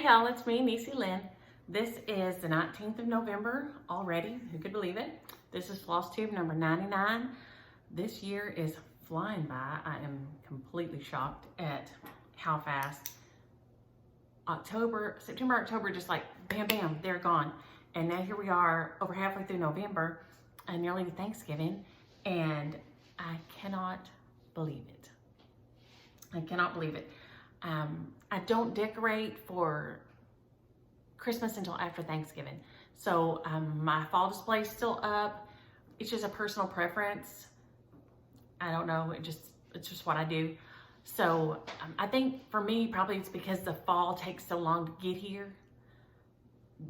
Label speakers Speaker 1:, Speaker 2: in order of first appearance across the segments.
Speaker 1: Hey y'all, it's me, Niecielynn. This is the 19th of November already. Who could believe it? This is Flosstube number 99. This year is flying by. I am completely shocked at how fast September, October, just like bam, bam, they're gone. And now here we are over halfway through November and nearly Thanksgiving. And I cannot believe it. I cannot believe it. I don't decorate for Christmas until after Thanksgiving. So my fall display is still up. It's just a personal preference. I don't know, it's just what I do. So I think for me, probably it's because the fall takes so long to get here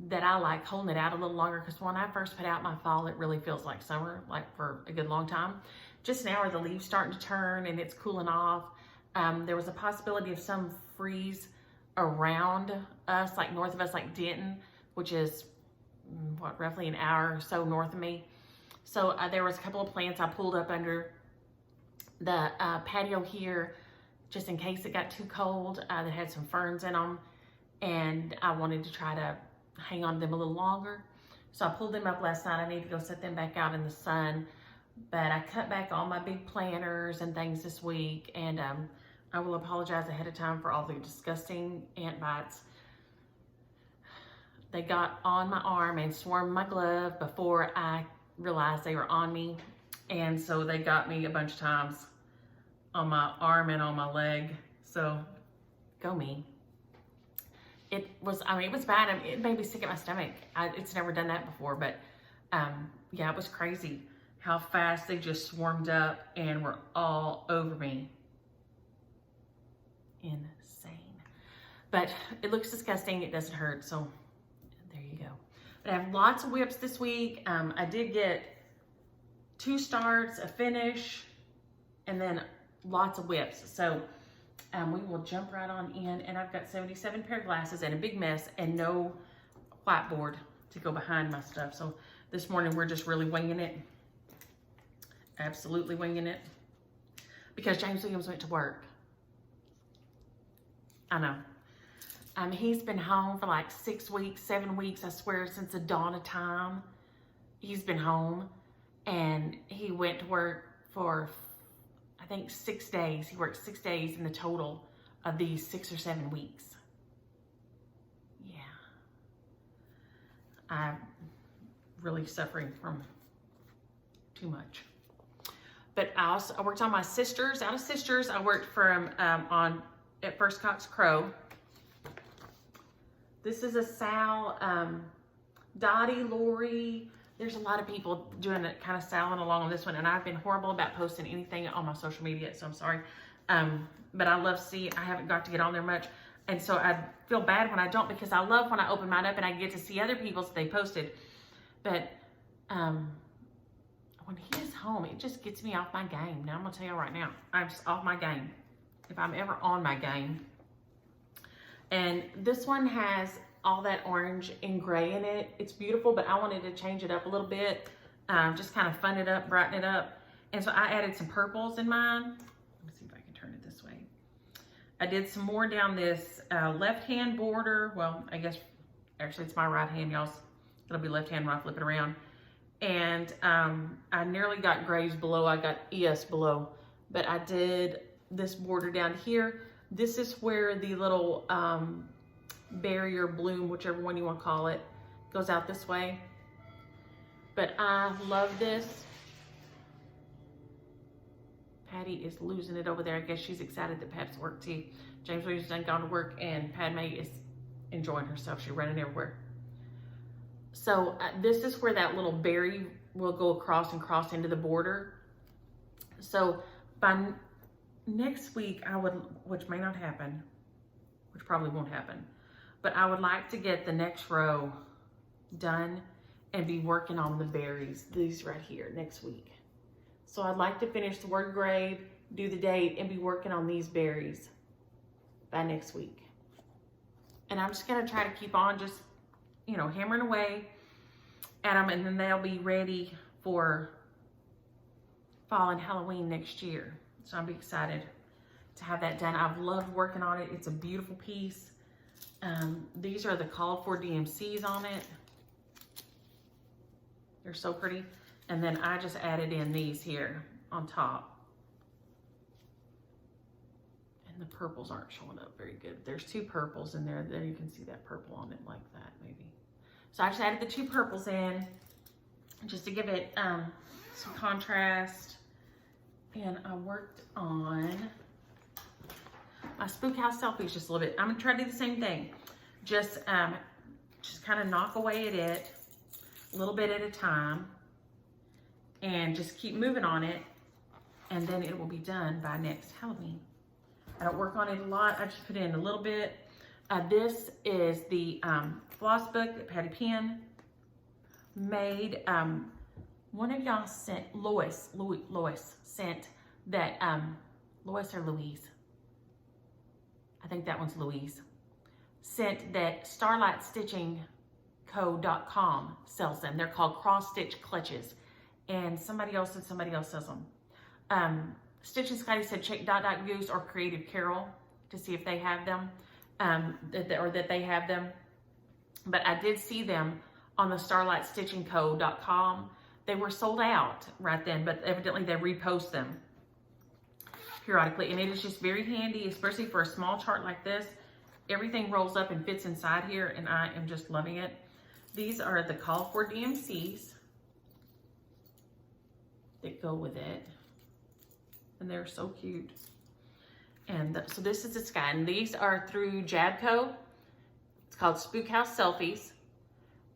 Speaker 1: that I like holding it out a little longer, because when I first put out my fall, it really feels like summer, like for a good long time. Just now are the leaves starting to turn and it's cooling off. There was a possibility of some freeze around us, like north of us, like Denton, which is what, roughly an hour or so north of me. So there was a couple of plants I pulled up under the patio here, just in case it got too cold, that had some ferns in them, and I wanted to try to hang on to them a little longer. So I pulled them up last night. I need to go set them back out in the sun, but I cut back all my big planters and things this week, and I will apologize ahead of time for all the disgusting ant bites. They got on my arm and swarmed my glove before I realized they were on me, and so they got me a bunch of times on my arm and on my leg. So go me. It was bad. It made me sick at my stomach. It's never done that before, but yeah, it was crazy how fast they just swarmed up and were all over me. Insane. But it looks disgusting. It doesn't hurt, so there you go. But I have lots of whips this week. I did get 2 starts, a finish, and then lots of whips. So we will jump right on in, and I've got 77 pair of glasses and a big mess and no whiteboard to go behind my stuff. So this morning we're just really winging it. Absolutely winging it. Because James Williams went to work. I know. He's been home for like 6 weeks, 7 weeks, I swear, since the dawn of time. He's been home, and he went to work for, I think, 6 days. He worked 6 days in the total of these 6 or 7 weeks. Yeah. I'm really suffering from too much. But I worked on my sisters. Out of sisters, I worked from at First Cox Crow. This is a Sal, Dottie, Lori. There's a lot of people doing it, kind of salling along on this one, and I've been horrible about posting anything on my social media, so I'm sorry. But I love I haven't got to get on there much, and so I feel bad when I don't, because I love when I open mine up and I get to see other people's that they posted. But when he is home, it just gets me off my game. Now I'm gonna tell you right now, I'm just off my game, if I'm ever on my game. And this one has all that orange and gray in it. It's beautiful, but I wanted to change it up a little bit, just kind of fun it up, brighten it up. And so I added some purples in mine. Let me see if I can turn it this way. I did some more down this left-hand border. Well, I guess actually it's my right hand, y'all. It'll be left hand when I flip it around. And I nearly got grays below. I got ES below, but I did this border down here. This is where the little barrier bloom, whichever one you want to call it, goes out this way. But I love this. Patty is losing it over there. I guess she's excited that Pap's work too. James Williams done gone to work, and Padme is enjoying herself. She's running everywhere. So this is where that little berry will go across and cross into the border. So by next week, I would, which may not happen, which probably won't happen, but I would like to get the next row done and be working on the berries, these right here, next week. So I'd like to finish the word grave, do the date, and be working on these berries by next week. And I'm just gonna try to keep on just, you know, hammering away at them, and then they'll be ready for fall and Halloween next year. So I'll be excited to have that done. I've loved working on it. It's a beautiful piece. These are the called for DMCs on it. They're so pretty. And then I just added in these here on top. And the purples aren't showing up very good. There's 2 purples in there. There you can see that purple on it like that maybe. So I just added the 2 purples in just to give it some contrast. And I worked on my Spookhouse selfies just a little bit. I'm gonna try to do the same thing. Just kind of knock away at it a little bit at a time and just keep moving on it, and then it will be done by next Halloween. I don't work on it a lot. I just put in a little bit. This is the Floss book that Patty Penn made. One of y'all sent, Lois sent that, Lois or Louise? I think that one's Louise. Sent that StarlightStitchingCo.com sells them. They're called cross stitch clutches. And somebody else sells them. Stitch and Scotty said check Dot Goose or Creative Carol to see if they have them, that they have them. But I did see them on the StarlightStitchingCo.com. They were sold out right then, but evidently they repost them periodically. And it is just very handy, especially for a small chart like this. Everything rolls up and fits inside here, and I am just loving it. These are the call for DMCs that go with it. And they're so cute. And so this is the sky. And these are through JABCO. It's called Spookhouse Selfies.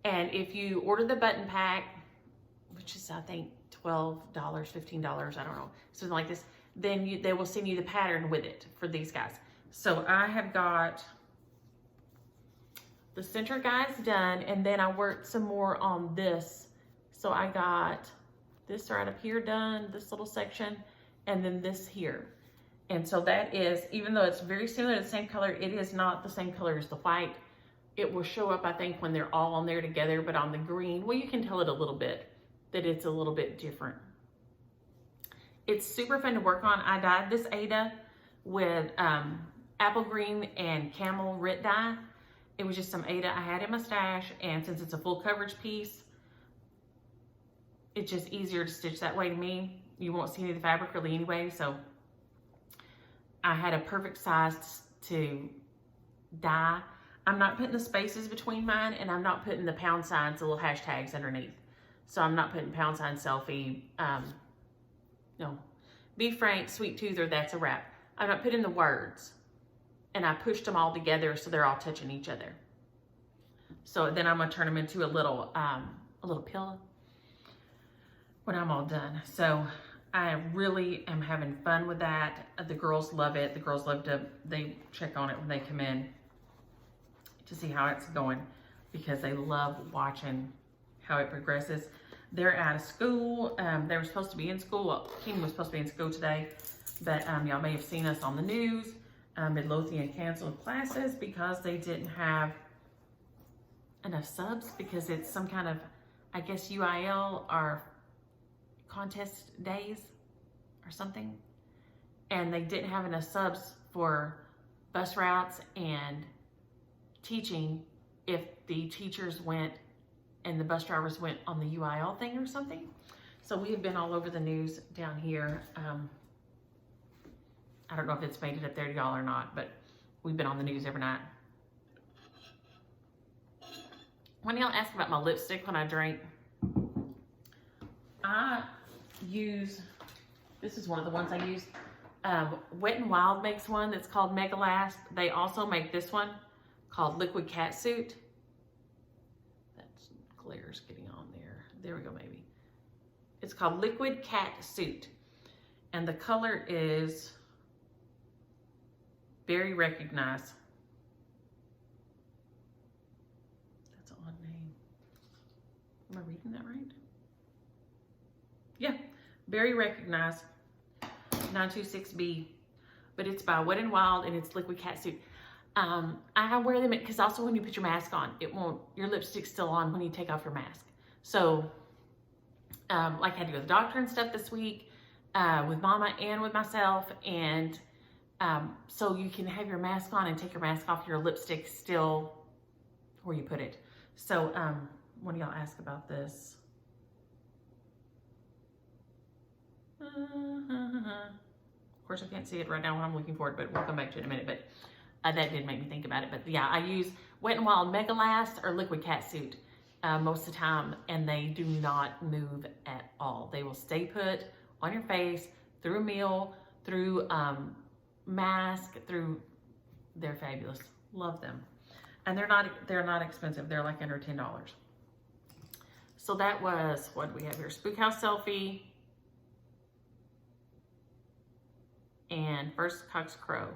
Speaker 1: And if you order the button pack, which is I think $12, $15, I don't know, something like this, then they will send you the pattern with it for these guys. So I have got the center guys done, and then I worked some more on this. So I got this right up here done, this little section, and then this here. And so that is, even though it's very similar to the same color, it is not the same color as the white. It will show up, I think, when they're all on there together, but on the green, well, you can tell it a little bit, that it's a little bit different. It's super fun to work on. I dyed this Ada with apple green and camel rit dye. It was just some Ada I had in my stash, and since it's a full coverage piece, it's just easier to stitch that way to me. You won't see any of the fabric really anyway, so I had a perfect size to dye. I'm not putting the spaces between mine, and I'm not putting the pound signs, the little hashtags underneath. So I'm not putting pound sign selfie, no, be frank, sweet tooth, or that's a wrap. I'm not putting the words. And I pushed them all together so they're all touching each other. So then I'm gonna turn them into a little pillow when I'm all done. So I really am having fun with that. The girls love it. The girls love to, they check on it when they come in to see how it's going, because they love watching how it progresses. They're out of school. They were supposed to be in school. Well, King was supposed to be in school today, but y'all may have seen us on the news. Midlothian canceled classes because they didn't have enough subs, because it's some kind of, I guess, UIL or contest days or something. And they didn't have enough subs for bus routes and teaching if the teachers went and the bus drivers went on the UIL thing or something. So we have been all over the news down here. I don't know if it's made it up there to y'all or not, but we've been on the news every night. When y'all ask about my lipstick when I drink, I use, this is one of the ones I use. Wet n Wild makes one that's called Mega Last. They also make this one called Liquid Catsuit. That glare's getting on there. There we go, maybe. It's called Liquid Catsuit. And the color is Very Recognize. That's an odd name. Am I reading that right? Yeah, Very Recognize 926B. But it's by Wet n Wild, and it's Liquid Catsuit. I wear them because also when you put your mask on, it won't, your lipstick's still on when you take off your mask. So, like I had to go to the doctor and stuff this week, with Mama and with myself, and So you can have your mask on and take your mask off, your lipstick still where you put it. So what do y'all ask about this? Of course, I can't see it right now when I'm looking for it, but we'll come back to it in a minute. But that did make me think about it. But yeah, I use Wet n Wild Mega Last or Liquid Catsuit most of the time, and they do not move at all. They will stay put on your face through a meal, through mask, through. They're fabulous. Love them, and they're not expensive. They're like under $10. So that was, what do we have here? Spookhouse Selfie and First Cock's Crow.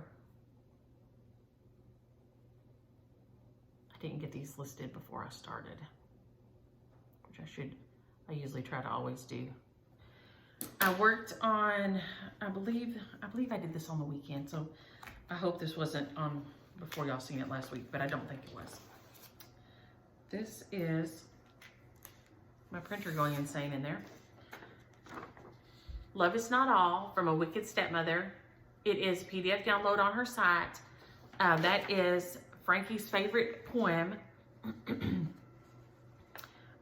Speaker 1: I didn't get these listed before I started, which I usually try to always do. I worked on, I believe I did this on the weekend, so I hope this wasn't on before y'all seen it last week, but I don't think it was. This is my printer going insane in there. Love Is Not All from A Wicked Stepmother. It is PDF download on her site. That is Frankie's favorite poem.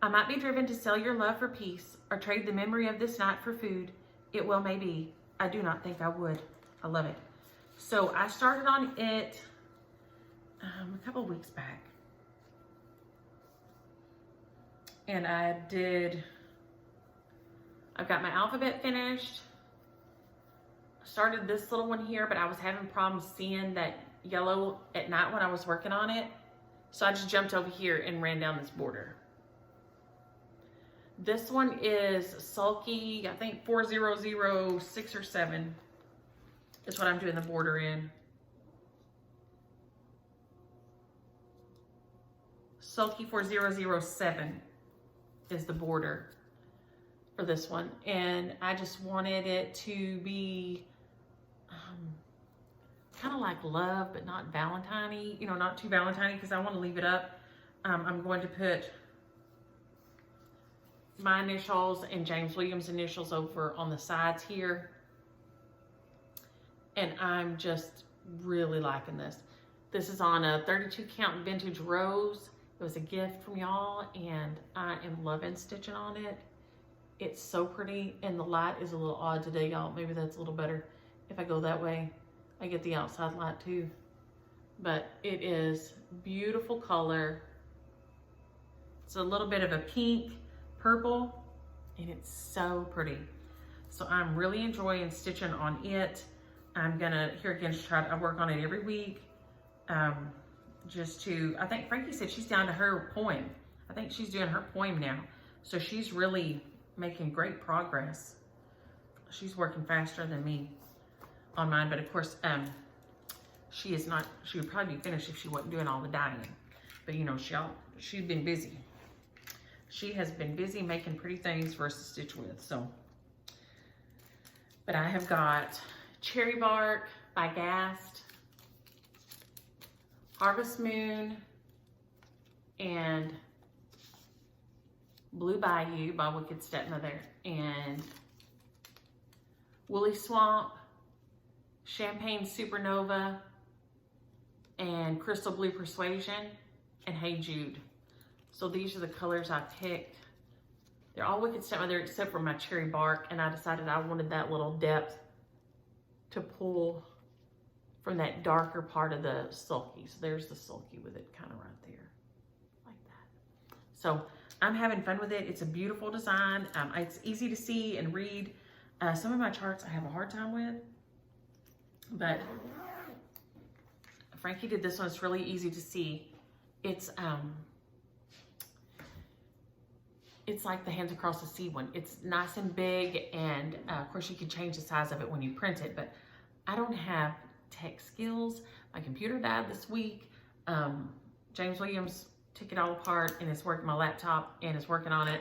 Speaker 1: I might be driven to sell your love for peace or trade the memory of this night for food. It well may be. I do not think I would. I love it. So I started on it a couple of weeks back. And I've got my alphabet finished. Started this little one here, but I was having problems seeing that yellow at night when I was working on it. So I just jumped over here and ran down this border. This one is Sulky, I think 4006 or 7 is what I'm doing the border in. Sulky 4007 is the border for this one. And I just wanted it to be kind of like love, but not Valentine-y, you know, not too Valentine-y, because I want to leave it up. I'm going to put my initials and James Williams' initials over on the sides here. And I'm just really liking this. This is on a 32 count vintage rose. It was a gift from y'all, and I am loving stitching on it. It's so pretty, and the light is a little odd today, y'all. Maybe that's a little better if I go that way. I get the outside light too. But it is beautiful color. It's a little bit of a pink, purple, and it's so pretty. So I'm really enjoying stitching on it. I'm gonna, here again, I work on it every week. Just to, I think Frankie said she's down to her poem. I think she's doing her poem now. So she's really making great progress. She's working faster than me on mine, but of course, she is not, she would probably be finished if she wasn't doing all the dyeing. But you know, she's been busy. She has been busy making pretty things for us to stitch with, so. But I have got Cherry Bark by Gast, Harvest Moon, and Blue Bayou by Wicked Stepmother, and Woolly Swamp, Champagne Supernova, and Crystal Blue Persuasion, and Hey Jude. So these are the colors I picked. They're all Wicked Stepmother except for my Cherry Bark, and I decided I wanted that little depth to pull from that darker part of the Sulky. So there's the Sulky with it kind of right there, like that. So I'm having fun with it. It's a beautiful design. It's easy to see and read. Some of my charts I have a hard time with, but Frankie did this one. It's really easy to see. It's like the Hands Across the Sea one. It's nice and big, and of course you can change the size of it when you print it, but I don't have tech skills. My computer died this week. James Williams took it all apart and is working my laptop and is working on it.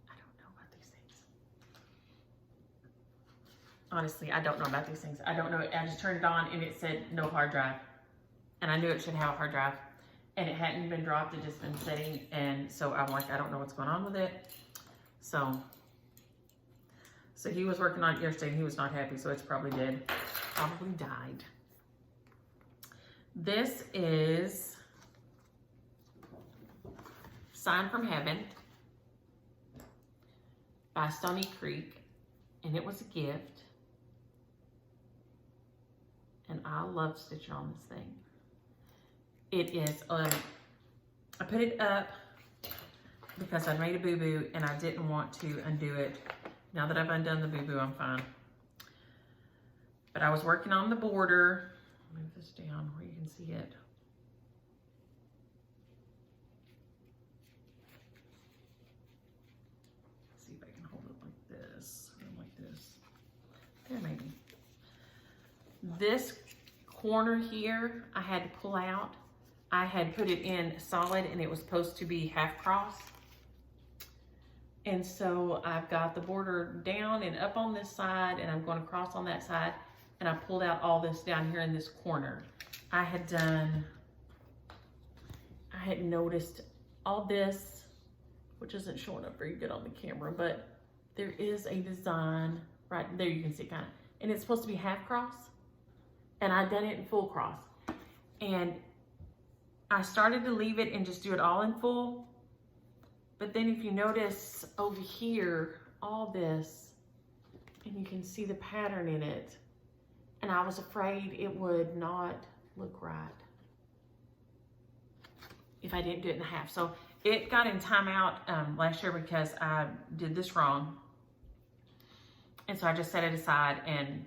Speaker 1: I don't know about these things. Honestly, I don't know about these things. I don't know. I just turned it on and it said no hard drive. And I knew it should have a hard drive. And it hadn't been dropped, it just been sitting. And so I'm like, I don't know what's going on with it. So So he was working on it yesterday and he was not happy, so it's probably dead. Probably died. This is Sign from Heaven by Stony Creek, and it was a gift. And I love stitching on this thing. It is, I put it up because I made a boo-boo and I didn't want to undo it. Now that I've undone the boo-boo, I'm fine. But I was working on the border. Move this down where you can see it. Let's see if I can hold it like this, or like this. There, maybe. This corner here, I had to pull out. I had put it in solid and it was supposed to be half cross. And so I've got the border down and up on this side and I'm going to cross on that side, and I pulled out all this down here in this corner. I had noticed all this, which isn't showing up very good on the camera, but there is a design right there, you can see it kind of, and it's supposed to be half cross, and I'd done it in full cross. And I started to leave it and just do it all in full. But then if you notice over here, all this, and you can see the pattern in it, and I was afraid it would not look right if I didn't do it in half. So it got in timeout last year because I did this wrong. And so I just set it aside and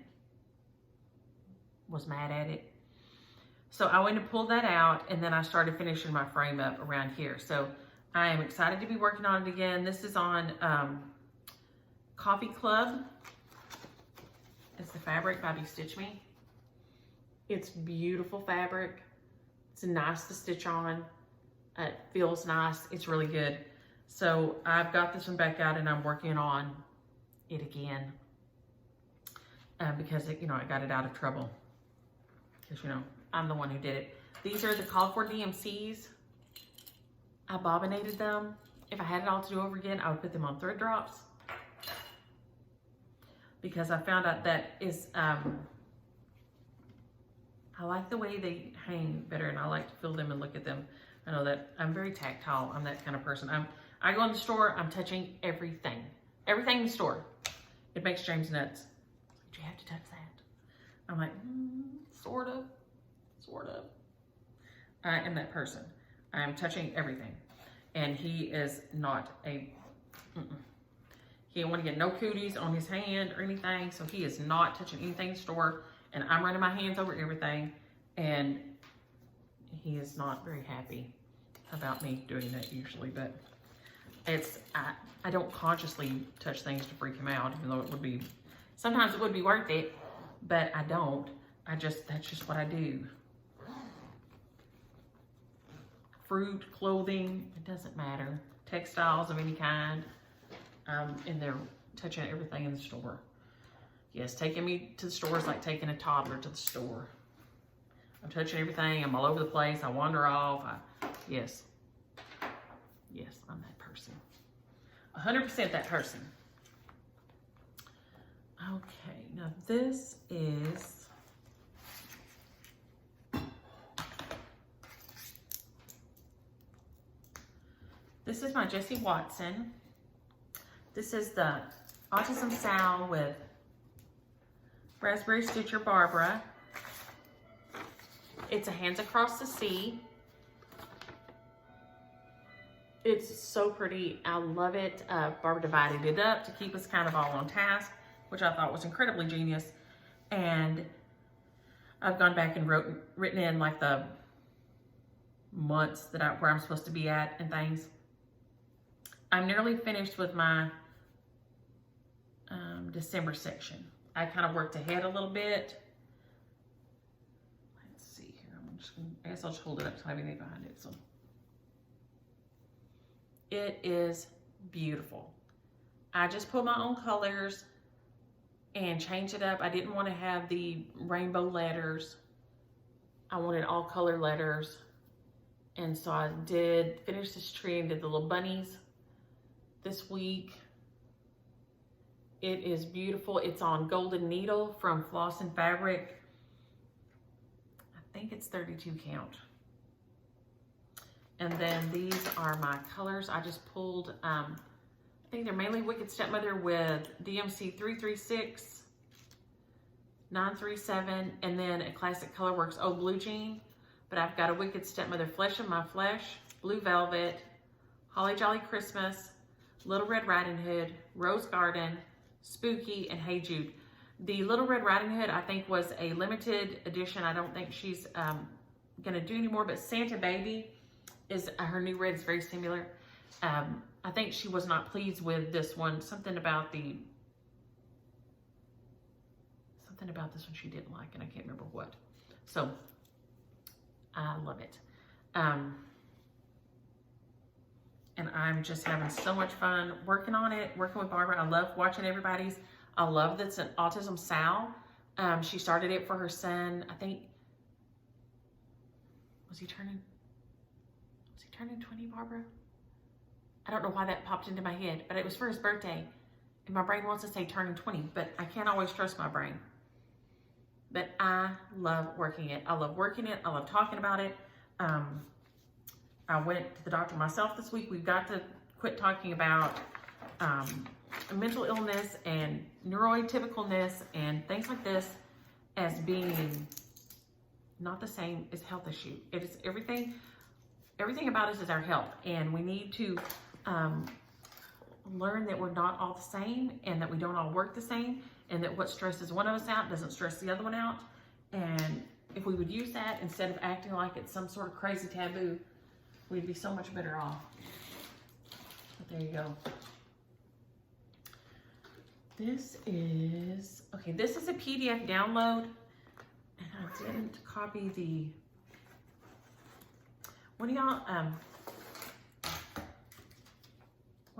Speaker 1: was mad at it. So I went and pulled that out, and then I started finishing my frame up around here. So I am excited to be working on it again. This is on Coffee Club. It's the fabric by Be Stitch Me. It's beautiful fabric. It's nice to stitch on. It feels nice. It's really good. So I've got this one back out and I'm working on it again because it, I got it out of trouble. Because I'm the one who did it. These are the called for DMCs. I bobbinated them. If I had it all to do over again, I would put them on thread drops. Because I found out that is, I like the way they hang better, and I like to feel them and look at them. I know that I'm very tactile. I'm that kind of person. I go in the store, I'm touching everything. Everything in the store. It makes James nuts. But you have to touch that. I'm like, sort of. I am that person. I am touching everything. And he is not a, he don't want to get no cooties on his hand or anything. So he is not touching anything in the store. And I'm running my hands over everything. And he is not very happy about me doing that usually. But it's, I don't consciously touch things to freak him out, even though it would be, sometimes it would be worth it. But I don't. That's just what I do. Fruit, clothing, it doesn't matter. Textiles of any kind. And they're touching everything in the store. Yes, taking me to the store is like taking a toddler to the store. I'm touching everything. I'm all over the place. I wander off. Yes, I'm that person. 100% that person. Okay, now this is... This is my Jessie Watson. This is the Autism Sal with Raspberry Stitcher Barbara. It's a Hands Across the Sea. It's so pretty. I love it. Barbara divided it up to keep us kind of all on task, which I thought was incredibly genius. And I've gone back and written in like the months that where I'm supposed to be at and things. I'm nearly finished with my December section. I kind of worked ahead a little bit. Let's see here. I guess I'll just hold it up so I have anything behind it. So it is beautiful. I just put my own colors and changed it up. I didn't want to have the rainbow letters. I wanted all color letters. And so I did finish this tree and did the little bunnies this week. It is beautiful. It's on Golden Needle from Floss and Fabric. I think it's 32 count. And then these are my colors. I just pulled, I think they're mainly Wicked Stepmother with DMC 336, 937, and then a Classic Colorworks Old Blue Jean. But I've got a Wicked Stepmother Flesh of My Flesh, Blue Velvet, Holly Jolly Christmas, Little Red Riding Hood, Rose Garden, Spooky, and Hey Jude. The Little Red Riding Hood, I think, was a limited edition. I don't think she's going to do anymore, but Santa Baby is, her new red is very similar. I think she was not pleased with this one. Something about this one she didn't like, and I can't remember what. So, I love it. And I'm just having so much fun working on it, working with Barbara. I love watching everybody's. I love that's an Autism Sal. She started it for her son. I think, was he turning 20, Barbara? I don't know why that popped into my head, but it was for his birthday. And my brain wants to say turning 20, but I can't always trust my brain. But I love working it. I love working it. I love talking about it. I went to the doctor myself this week. We've got to quit talking about mental illness and neuroatypicalness and things like this as being not the same as health issue. It is everything about us is our health, and we need to learn that we're not all the same, and that we don't all work the same, and that what stresses one of us out doesn't stress the other one out. And if we would use that instead of acting like it's some sort of crazy taboo, we'd be so much better off. But there you go. This is a PDF download, and I didn't copy the, when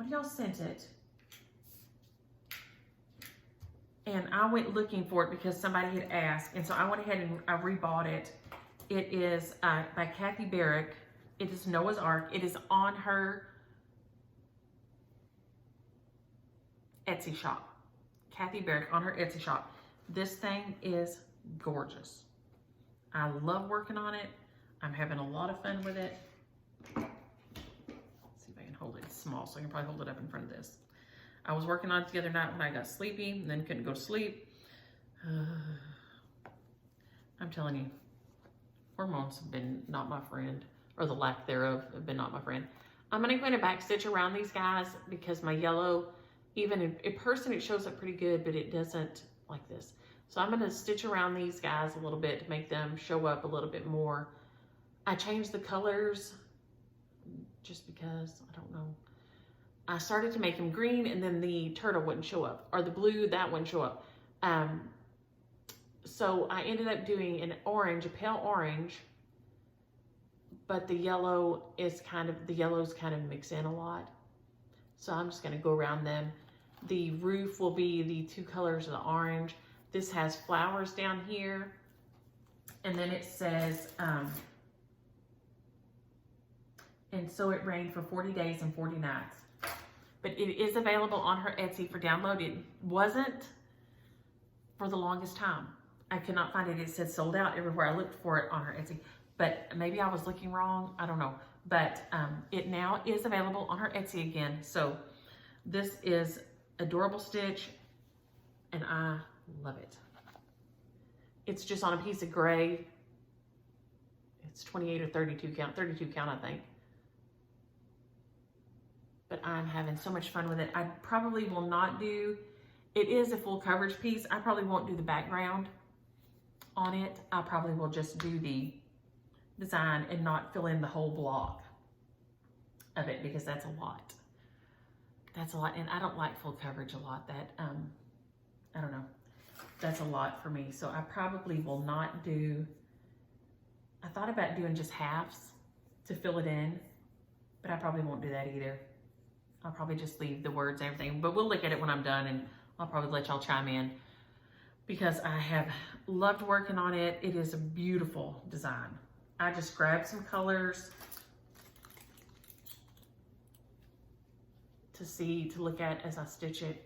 Speaker 1: y'all sent it, and I went looking for it because somebody had asked, and so I went ahead and I rebought it. It is by Cathy Barrett. It is Noras Ark. It is on her Etsy shop. Cathy Barrett on her Etsy shop. This thing is gorgeous. I love working on it. I'm having a lot of fun with it. Let's see if I can hold it. It's small, so I can probably hold it up in front of this. I was working on it the other night when I got sleepy and then couldn't go to sleep. I'm telling you, hormones have been not my friend, or the lack thereof have been not my friend. I'm going to go in and back stitch around these guys because my yellow, even in person, it shows up pretty good, but it doesn't like this. So I'm going to stitch around these guys a little bit to make them show up a little bit more. I changed the colors just because, I don't know. I started to make them green, and then the turtle wouldn't show up, or the blue, that wouldn't show up. So I ended up doing an orange, a pale orange, but the yellow is the yellows kind of mix in a lot. So I'm just going to go around them. The roof will be the two colors of the orange. This has flowers down here. And then it says, and so it rained for 40 days and 40 nights. But it is available on her Etsy for download. It wasn't for the longest time. I could not find it. It said sold out everywhere I looked for it on her Etsy. But maybe I was looking wrong. I don't know. But it now is available on her Etsy again. So this is adorable stitch, and I love it. It's just on a piece of gray. It's 28 or 32 count. 32 count, I think. But I'm having so much fun with it. I probably will not do, it is a full coverage piece. I probably won't do the background on it. I probably will just do the design and not fill in the whole block of it, because that's a lot. That's a lot, and I don't like full coverage a lot. That, I don't know. That's a lot for me. So I probably will not do, I thought about doing just halves to fill it in, but I probably won't do that either. I'll probably just leave the words and everything, but we'll look at it when I'm done, and I'll probably let y'all chime in, because I have loved working on it. It is a beautiful design. I just grabbed some colors to look at as I stitch it.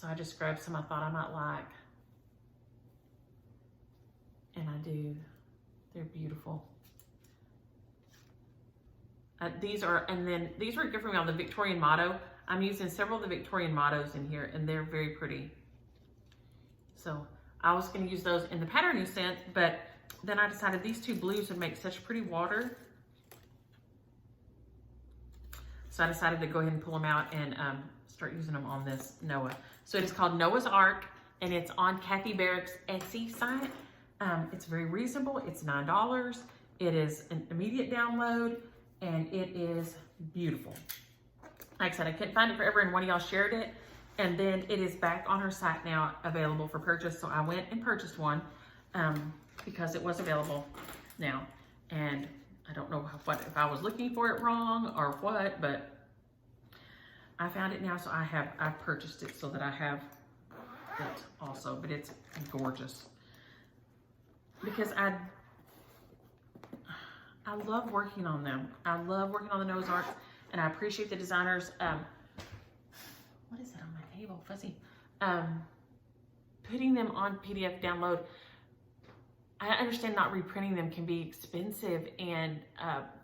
Speaker 1: So I just grabbed some I thought I might like. And I do. They're beautiful. These are a gift from me on the Victorian motto. I'm using several of the Victorian mottos in here, and they're very pretty. So I was going to use those in the pattern you sent, but then I decided these two blues would make such pretty water. So I decided to go ahead and pull them out and start using them on this Noah. So it is called Noras Ark, and it's on Cathy Barrett's Etsy site. It's very reasonable. It's $9. It is an immediate download, and it is beautiful. Like I said, I couldn't find it forever, and one of y'all shared it, and then it is back on her site now, available for purchase. So I went and purchased one because it was available now, and I don't know if I was looking for it wrong or what, but I found it now, so I've purchased it so that I have it also. But it's gorgeous because I love working on them. I love working on the Noras Ark, and I appreciate the designers. What is it on my table? Fuzzy. Putting them on PDF download. I understand not reprinting them can be expensive and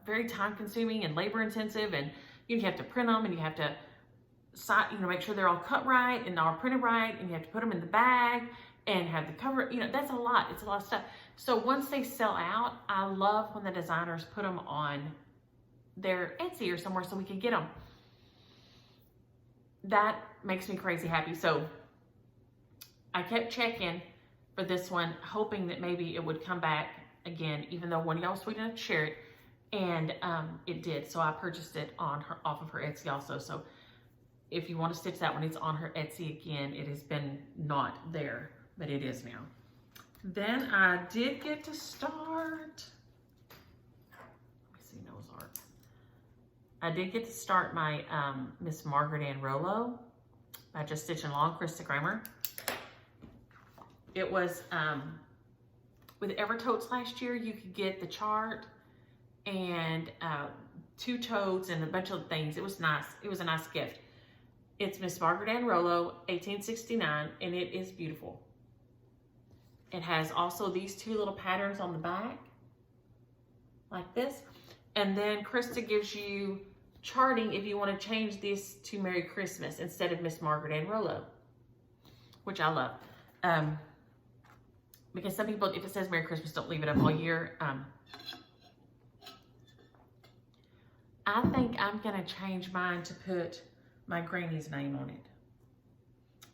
Speaker 1: very time consuming and labor intensive, and you have to print them and you have to make sure they're all cut right and all printed right, and you have to put them in the bag and have the cover. That's a lot. It's a lot of stuff. So once they sell out, I love when the designers put them on their Etsy or somewhere so we can get them. That makes me crazy happy. So I kept checking for this one, hoping that maybe it would come back again, even though one of y'all was sweet enough to share it, and it did. So I purchased it off of her Etsy also. So if you want to stitch that one, it's on her Etsy again. It has been not there, but it is now. Then I did get to start. Let me see, Noras Ark. I did get to start my Miss Margaret Ann Rollo by Just Stitching Along, Krista Kramer. It was with Evertotes last year. You could get the chart and 2 totes and a bunch of things. It was nice. It was a nice gift. It's Miss Margaret Ann Rollo, 1869, and it is beautiful. It has also these 2 little patterns on the back, like this. And then Krista gives you charting if you want to change this to Merry Christmas instead of Miss Margaret Ann Rollo, which I love. Because some people, if it says Merry Christmas, don't leave it up all year. I think I'm going to change mine to put my granny's name on it.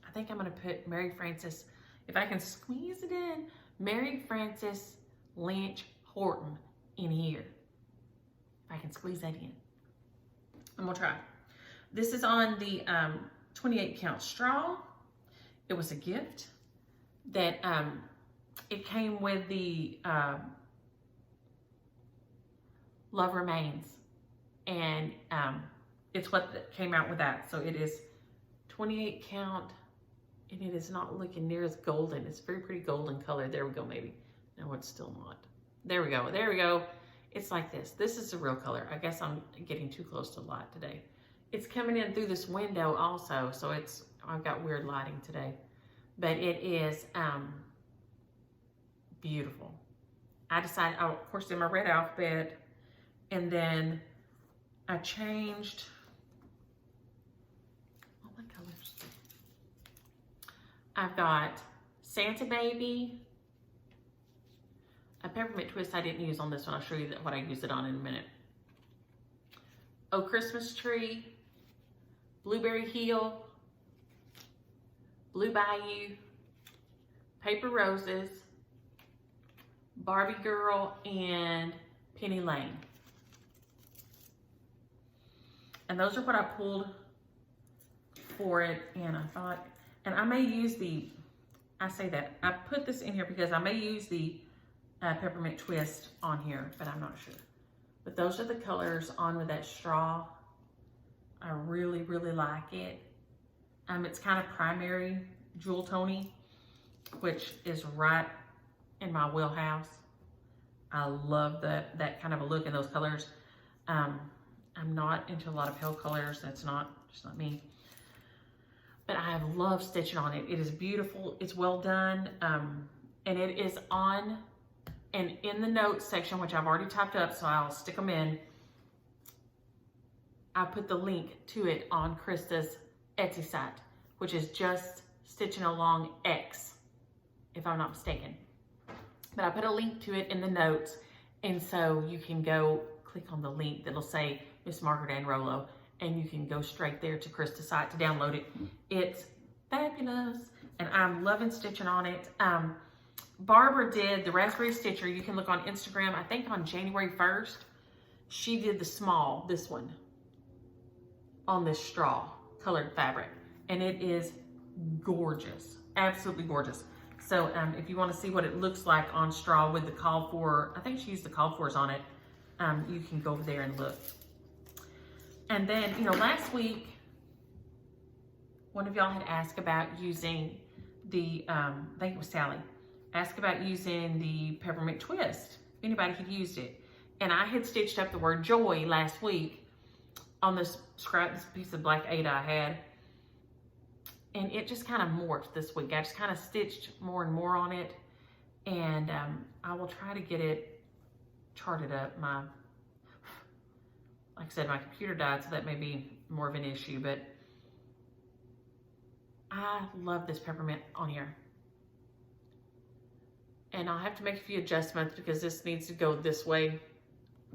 Speaker 1: I think I'm going to put Mary Frances, if I can squeeze it in, Mary Frances Lynch Horton in here. If I can squeeze that in. I'm going to try. This is on the 28 count straw. It was a gift that it came with the Love Remains, and it's what came out with that. So it is 28 count, and it is not looking near as golden. It's very pretty golden color. There we go, maybe. No, it's still not. There we go. There we go. It's like this. This is the real color. I guess I'm getting too close to the light today. It's coming in through this window also, so I've got weird lighting today. But it is beautiful. I decided, I of course did my red alphabet, and then I changed all the colors. I've got Santa Baby, a peppermint twist I didn't use on this one. I'll show you what I used it on in a minute. Oh Christmas Tree, Blueberry Hill, Blue Bayou, Paper Roses, Barbie Girl, and Penny Lane. And those are what I pulled for it. And I thought, and I may use I put this in here because I may use the peppermint twist on here, but I'm not sure. But those are the colors on with that straw. I really, really like it. It's kind of primary jewel tony, which is right in my wheelhouse. I love that kind of a look in those colors. I'm not into a lot of pale colors. That's just not me. but I have loved stitching on it. It is beautiful. It's well done. And it is on, and in the notes section, which I've already typed up, so I'll stick them in. I put the link to it on Krista's Etsy site, which is just Stitching Along X, if I'm not mistaken. But I put a link to it in the notes, and so you can go click on the link that'll say Miss Margaret Ann Rollo, and you can go straight there to Krista's site to download it. It's fabulous, and I'm loving stitching on it. Barbara did the Raspberry Stitcher. You can look on Instagram, I think on January 1st. She did the small, this one, on this straw colored fabric, and it is gorgeous, absolutely gorgeous. So if you want to see what it looks like on straw with the call for, I think she used the call fors on it, you can go over there and look. And then, you know, last week, one of y'all had asked about using the, I think it was Sally, asked about using the Peppermint Twist. Anybody had used it. And I had stitched up the word joy last week on this piece of black 8 I had. And it just kind of morphed this week. I just kind of stitched more and more on it. And I will try to get it charted up. Like I said, my computer died, so that may be more of an issue. But I love this peppermint on here. And I'll have to make a few adjustments because this needs to go this way.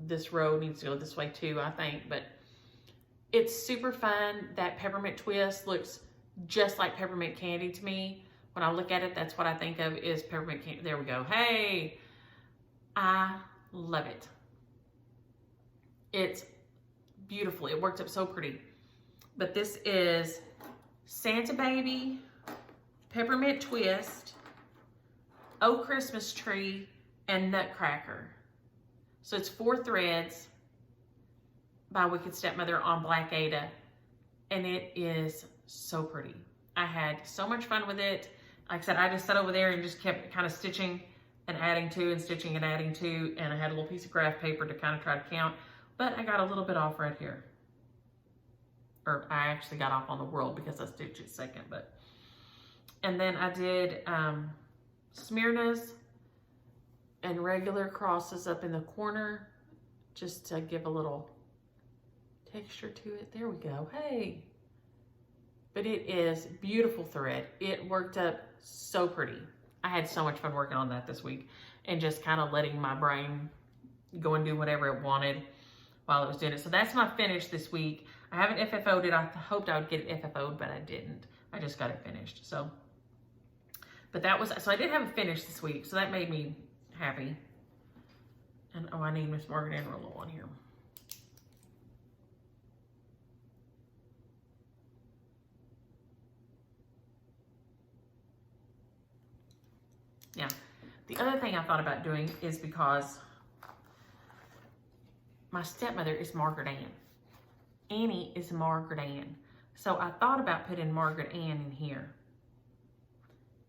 Speaker 1: This row needs to go this way too, I think. But it's super fun. That peppermint twist looks just like peppermint candy to me. When I look at it, that's what I think of is peppermint candy. There we go. Hey, I love it. It's beautiful. It worked up so pretty. But this is Santa Baby, Peppermint Twist, Oh Christmas Tree, and Nutcracker. So it's 4 threads by Wicked Stepmother on Black Ada, and it is so pretty. I had so much fun with it. Like I said, I just sat over there and just kept kind of stitching and adding to and stitching and adding to, and I had a little piece of graph paper to kind of try to count, but I got a little bit off right here. Or I actually got off on the world because I stitched it second, but. And then I did Smyrnas and regular crosses up in the corner just to give a little texture to it. There we go. Hey. But it is beautiful thread. It worked up so pretty. I had so much fun working on that this week and just kind of letting my brain go and do whatever it wanted while it was doing it. So that's my finish this week. I haven't FFO'd it. I hoped I would get it FFO'd, but I didn't. I just got it finished. So, but that was, so I did have a finish this week. So that made me happy. And oh, I need Miss Margaret Ann Rollo on here. Yeah. The other thing I thought about doing is because my stepmother is Margaret Ann. Annie is Margaret Ann. So I thought about putting Margaret Ann in here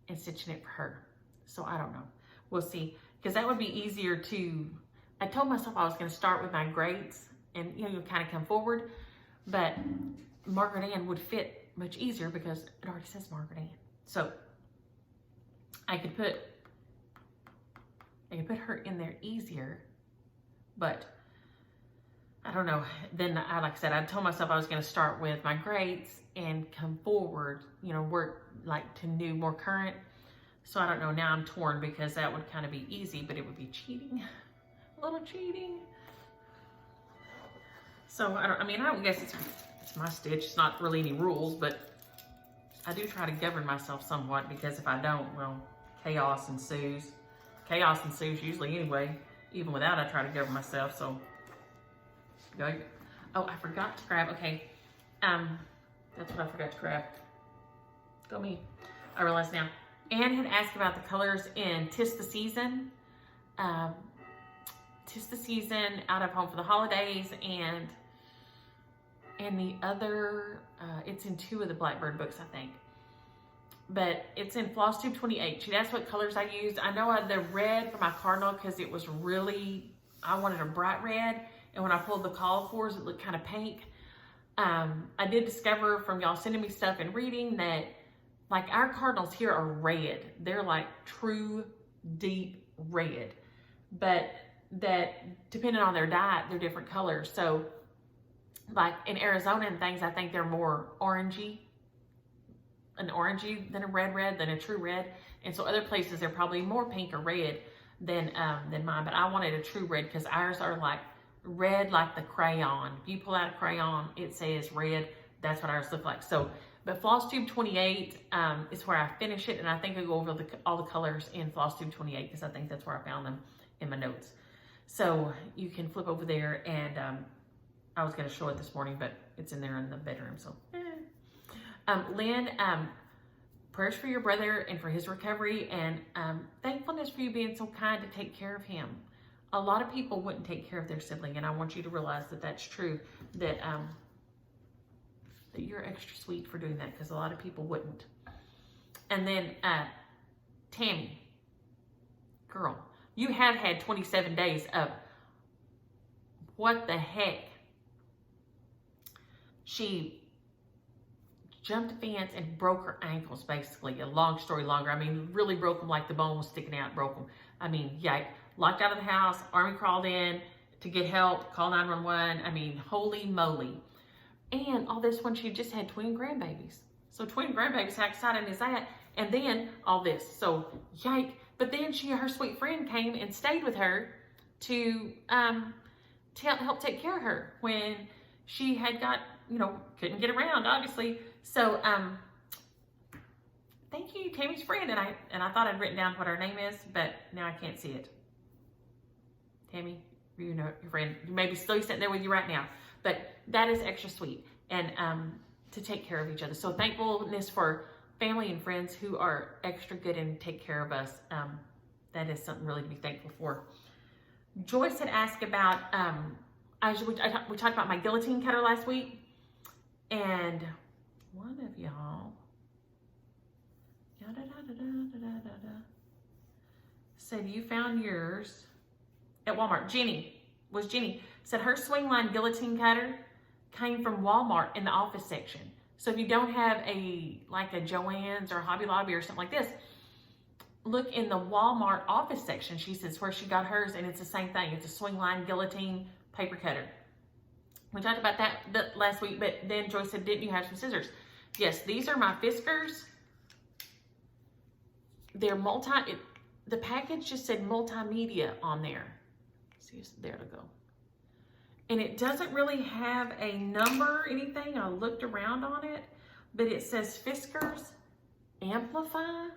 Speaker 1: and stitching it for her. So I don't know. We'll see. Because that would be easier to, I told myself I was going to start with my grates and, you know, kind of come forward. But Margaret Ann would fit much easier because it already says Margaret Ann. So I could put her in there easier, but I don't know. Then, like I said, I told myself I was going to start with my grates and come forward, you know, work like to new, more current. So I don't know. Now I'm torn because that would kind of be easy, but it would be cheating, a little cheating. So I mean, I guess it's my stitch. It's not really any rules, but I do try to govern myself somewhat because if I don't, well, chaos ensues. Chaos ensues usually anyway. Even without, I try to govern myself. So, go. Oh, I forgot to grab. Okay, that's what I forgot to grab. Go me. I realize now. Anne had asked about the colors in 'Tis the Season. 'Tis the Season, Out of Home for the Holidays, and the other. It's in 2 of the Blackbird books, I think. But it's in Flosstube 28. She'd asked what colors I used. I know the red for my cardinal because it was really, I wanted a bright red. And when I pulled the call fors, it looked kind of pink. I did discover from y'all sending me stuff and reading that like our cardinals here are red. They're like true deep red, but that depending on their diet, they're different colors. So like in Arizona and things, I think they're more orangey, an orangey than a red than a true red. And so other places they're probably more pink or red than mine. But I wanted a true red because ours are like red like the crayon. If you pull out a crayon, it says red. That's what ours look like. So, but Flosstube 28 is where I finish it, and I think I go over all the colors in Flosstube 28 because I think that's where I found them in my notes. So you can flip over there, and I was going to show it this morning, but it's in there in the bedroom. So, Lynn, prayers for your brother and for his recovery, and thankfulness for you being so kind to take care of him. A lot of people wouldn't take care of their sibling, and I want you to realize that that's true, that that you're extra sweet for doing that, because a lot of people wouldn't. And then Tammy, girl, you have had 27 days of what the heck. She jumped a fence and broke her ankles, basically. A long story longer. I mean, really broke them, like the bone was sticking out, broke them. I mean, yikes. Locked out of the house, Army crawled in to get help, call 911. I mean, holy moly. And all this when she just had twin grandbabies. So twin grandbabies, how exciting is that? And then all this. So, yike. But then her sweet friend came and stayed with her to help take care of her when she had got, couldn't get around, obviously. So, thank you, Tammy's friend. And I thought I'd written down what her name is, but now I can't see it. Tammy, your friend, you may be still sitting there with you right now, but that is extra sweet, and to take care of each other. So thankfulness for family and friends who are extra good and take care of us. That is something really to be thankful for. Joyce had asked about, we talked about my guillotine cutter last week, and one of y'all said you found yours at Walmart. Jenny said her swingline guillotine cutter came from Walmart in the office section. So if you don't have like a Joann's or Hobby Lobby or something like this, look in the Walmart office section. She says where she got hers, and it's the same thing. It's a swingline guillotine paper cutter. We talked about that last week, but then Joyce said, didn't you have some scissors? Yes, these are my Fiskars. They're the package just said multimedia on there. See, there to go. And it doesn't really have a number or anything. I looked around on it, but it says Fiskars Amplify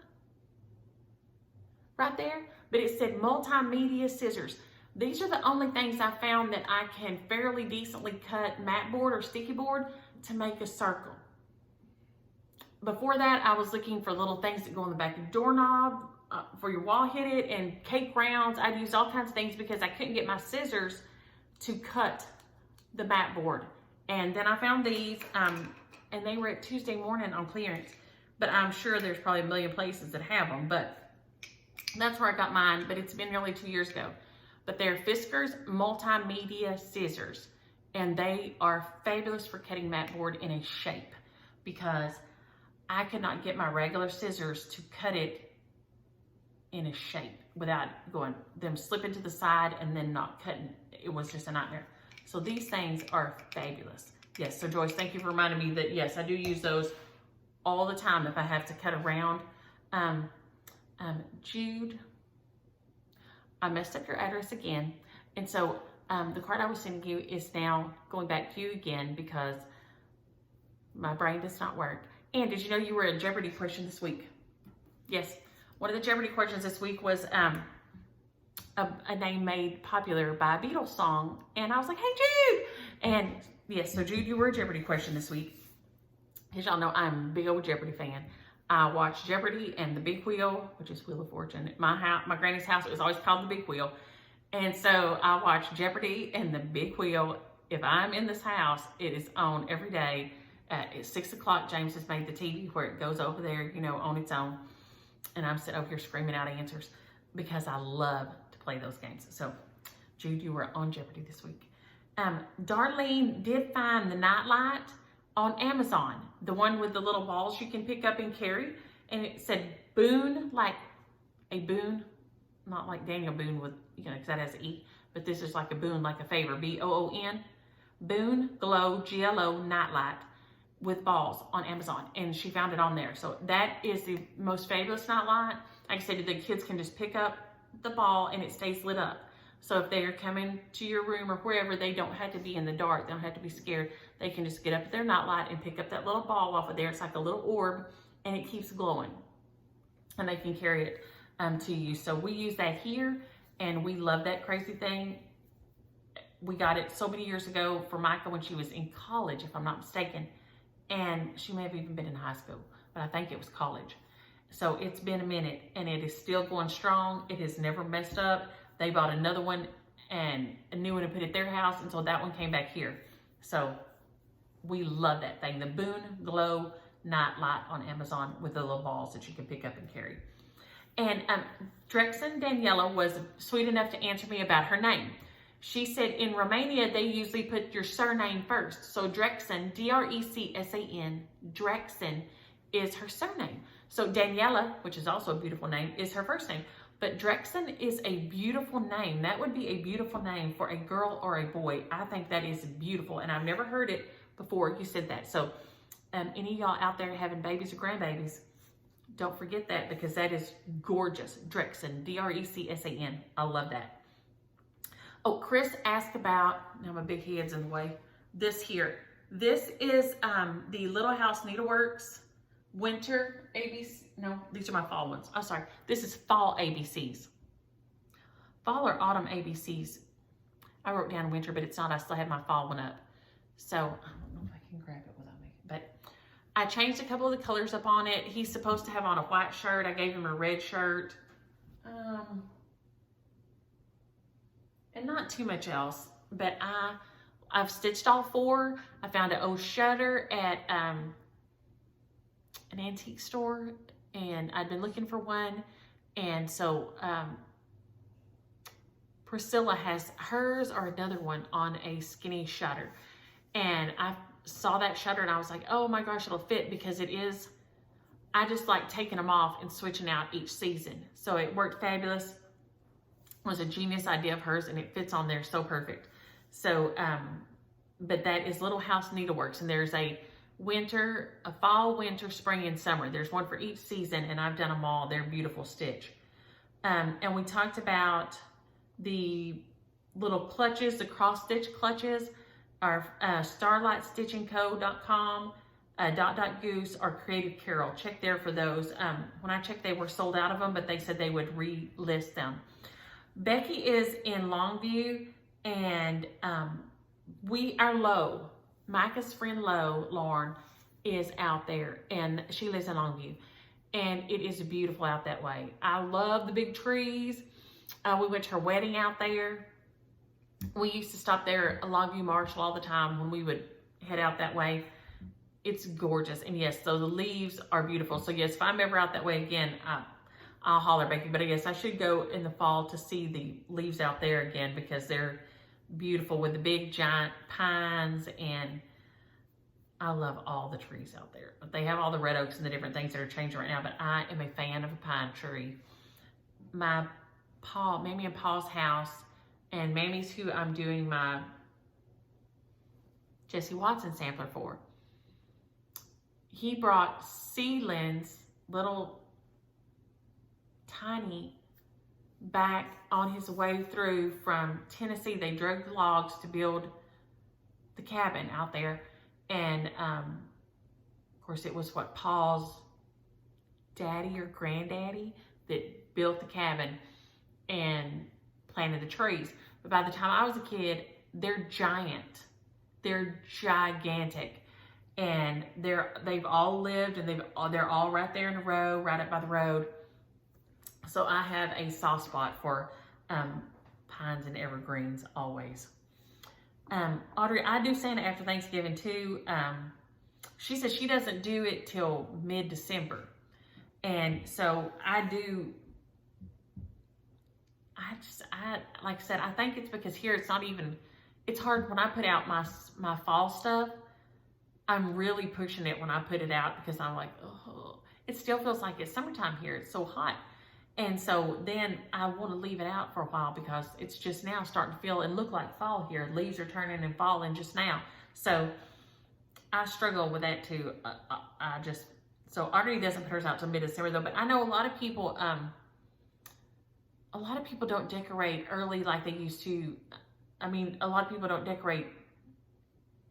Speaker 1: right there. But it said multimedia scissors. These are the only things I found that I can fairly decently cut mat board or sticky board to make a circle. Before that, I was looking for little things that go on the back of the doorknob for your wall hit it, and cake rounds. I'd use all kinds of things because I couldn't get my scissors to cut the mat board. And then I found these, and they were at Tuesday morning on clearance, but I'm sure there's probably a million places that have them, but that's where I got mine, but it's been nearly 2 years ago. But they're Fiskars Multimedia Scissors, and they are fabulous for cutting mat board in a shape, because I could not get my regular scissors to cut it in a shape without them slipping to the side and then not cutting. It was just a nightmare. So these things are fabulous. Yes, so Joyce, thank you for reminding me that, yes, I do use those all the time if I have to cut around. Jude, I messed up your address again. And so the card I was sending you is now going back to you again because my brain does not work. And did you know you were a Jeopardy question this week? Yes. One of the Jeopardy questions this week was a name made popular by a Beatles song. And I was like, hey, Jude. And yes, so Jude, you were a Jeopardy question this week. As y'all know, I'm a big old Jeopardy fan. I watch Jeopardy and The Big Wheel, which is Wheel of Fortune. At my granny's house, it was always called The Big Wheel. And so I watch Jeopardy and The Big Wheel. If I'm in this house, it is on every day. At 6 o'clock, James has made the TV where it goes over there, on its own. And I'm sitting over here screaming out answers because I love to play those games. So, Jude, you were on Jeopardy this week. Darlene did find the nightlight on Amazon, the one with the little balls you can pick up and carry, and it said Boone, like a boon, not like Daniel Boone with, because that has an E, but this is like a boon, like a favor, B-O-O-N, Boone Glow GLO nightlight with balls on Amazon, and she found it on there. So that is the most fabulous nightlight. Like I said, the kids can just pick up the ball and it stays lit up. So if they're coming to your room or wherever, they don't have to be in the dark. They don't have to be scared. They can just get up at their nightlight and pick up that little ball off of there. It's like a little orb, and it keeps glowing. And they can carry it to you. So we use that here, and we love that crazy thing. We got it so many years ago for Micah when she was in college, if I'm not mistaken. And she may have even been in high school, but I think it was college. So it's been a minute, and it is still going strong. It has never messed up. They bought another one and a new one and put it at their house, and so that one came back here. So we love that thing, the Boone Glow Night Light on Amazon with the little balls that you can pick up and carry. And Drexen Daniela was sweet enough to answer me about her name. She said in Romania, they usually put your surname first. So Drexen, D-R-E-C-S-A-N, Drexen is her surname. So Daniela, which is also a beautiful name, is her first name. But Drexen is a beautiful name. That would be a beautiful name for a girl or a boy. I think that is beautiful, and I've never heard it before you said that. So any of y'all out there having babies or grandbabies, don't forget that, because that is gorgeous. Drexen, D-R-E-C-S-A-N. I love that. Oh, Chris asked about, now my big head's in the way, this here. This is the Little House Needleworks Winter ABC. No, these are my fall ones. Oh, sorry. This is fall ABCs. Fall or autumn ABCs. I wrote down winter, but it's not. I still have my fall one up. So I don't know if I can grab it without me. But I changed a couple of the colors up on it. He's supposed to have on a white shirt. I gave him a red shirt. And not too much else. But I've stitched all four. I found an old shutter at an antique store, and I'd been looking for one, and so Priscilla has hers or another one on a skinny shutter, and I saw that shutter and I was like, oh my gosh, it'll fit, because it is, I just like taking them off and switching out each season. So it worked fabulous. It was a genius idea of hers, and it fits on there so perfect. So but that is Little House Needleworks, and there's a fall, winter, spring, and summer. There's one for each season, and I've done them all. They're beautiful stitch. And we talked about the little clutches, the cross stitch clutches, our starlightstitchingco.com, Goose, or Creative Carol. Check there for those. When I checked, they were sold out of them, but they said they would relist them. Becky is in Longview, and our Lo, Micah's friend Lo, Lauren, is out there, and she lives in Longview, and it is beautiful out that way. I love the big trees. We went to her wedding out there. We used to stop there at Longview Marshall all the time when we would head out that way. It's gorgeous, and yes, so the leaves are beautiful. So yes, if I'm ever out that way again, I'll holler, Becky. But I guess I should go in the fall to see the leaves out there again, because they're beautiful with the big giant pines, and I love all the trees out there. But they have all the red oaks and the different things that are changing right now, but I am a fan of a pine tree. Mammy and Paul's house, and Mammy's who I'm doing my Jessie Watson sampler for. He brought seedlings, little tiny, back on his way through from Tennessee. They drug the logs to build the cabin out there, and of course it was Paul's daddy or granddaddy that built the cabin and planted the trees. But by the time I was a kid, they're giant, they're gigantic, and they've all lived, and they're all right there in a row, right up by the road. So I have a soft spot for pines and evergreens always. Audrey, I do Santa after Thanksgiving too. She says she doesn't do it till mid-December. And so I do, like I said, I think it's because here it's not even it's hard when I put out my fall stuff. I'm really pushing it when I put it out because I'm like, oh, it still feels like it's summertime here. It's so hot. And so then I want to leave it out for a while because it's just now starting to feel and look like fall here. Leaves are turning and falling just now. So I struggle with that too. So Audrey doesn't put hers out till mid-December though, but I know a lot of people don't decorate early like they used to. I mean, a lot of people don't decorate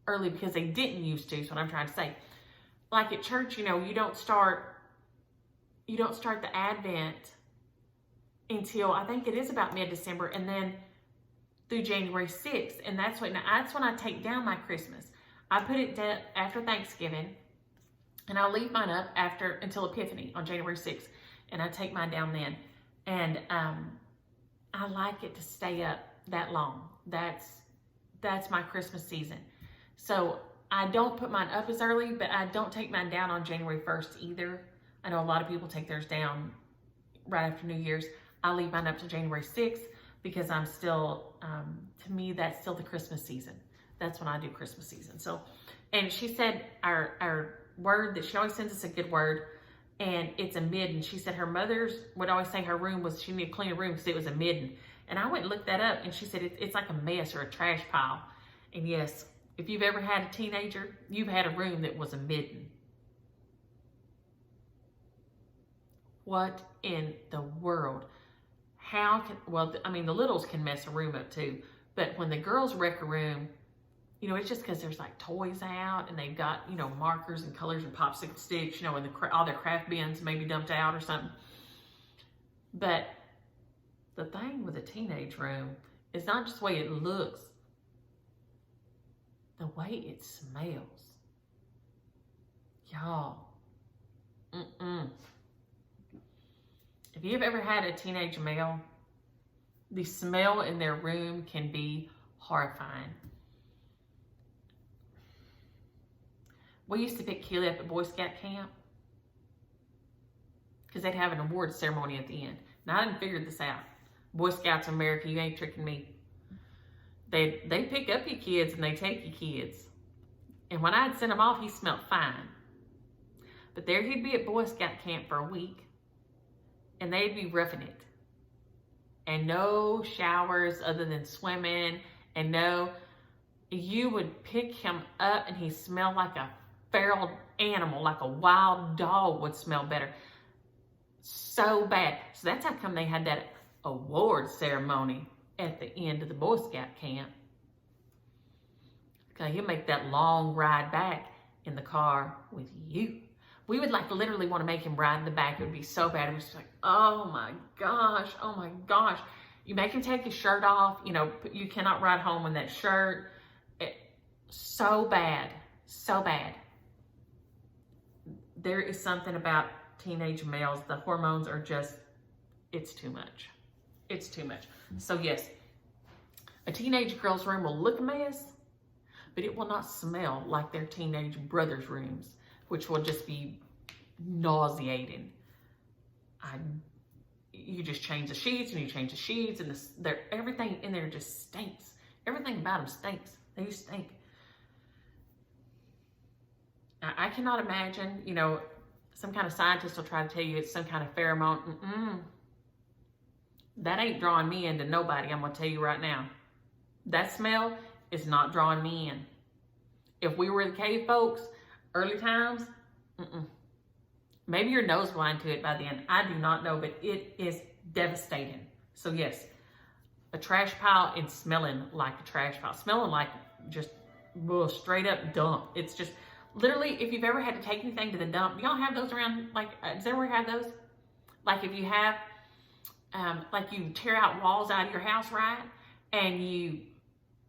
Speaker 1: early because they didn't used to, is what I'm trying to say. Like at church, you know, you don't start the Advent until I think it is about mid-December, and then through January 6th. And that's when I take down my Christmas. I put it down after Thanksgiving, and I'll leave mine up until Epiphany on January 6th. And I take mine down then. And I like it to stay up that long. That's my Christmas season. So I don't put mine up as early, but I don't take mine down on January 1st either. I know a lot of people take theirs down right after New Year's. I leave mine up to January 6th because I'm still, to me, that's still the Christmas season. That's when I do Christmas season. So, and she said our word that she always sends us a good word, and it's a midden. She said her mother's would always say her room she needed to clean her room because it was a midden. And I went and looked that up, and she said it's like a mess or a trash pile. And yes, if you've ever had a teenager, you've had a room that was a midden. What in the world? The littles can mess a room up too, but when the girls wreck a room, you know, it's just because there's like toys out and they've got, you know, markers and colors and popsicle sticks, you know, and all their craft bins maybe dumped out or something. But the thing with a teenage room is not just the way it looks, the way it smells. Y'all. If you've ever had a teenage male, the smell in their room can be horrifying. We used to pick Keely up at Boy Scout camp because they'd have an award ceremony at the end. Now, I didn't figure this out. Boy Scouts of America, you ain't tricking me. They pick up your kids and they take your kids. And when I'd send him off, he smelled fine. But there he'd be at Boy Scout camp for a week, and they'd be roughing it. And no showers other than swimming, and you would pick him up and he smelled like a feral animal, like a wild dog would smell better. So bad. So that's how come they had that award ceremony at the end of the Boy Scout camp. Okay, he'll make that long ride back in the car with you. We would like literally want to make him ride in the back. It would be so bad. It was just like, oh my gosh. You make him take his shirt off. You know, you cannot ride home in that shirt. So bad. There is something about teenage males. The hormones are just, it's too much. It's too much. So yes, a teenage girl's room will look a mess, but it will not smell like their teenage brother's rooms, which will just be nauseating. You just change the sheets and everything in there just stinks. Everything about them stinks. They stink. I cannot imagine, you know, some kind of scientist will try to tell you it's some kind of pheromone. That ain't drawing me into nobody, I'm going to tell you right now. That smell is not drawing me in. If we were the cave folks, early times, maybe you're nose blind to it by then. I do not know, but it is devastating. So yes, a trash pile and smelling like a trash pile. Smelling like just straight up dump. It's just, literally, if you've ever had to take anything to the dump, y'all have those around, like, does everyone have those? Like if you have, like you tear out walls out of your house, right? And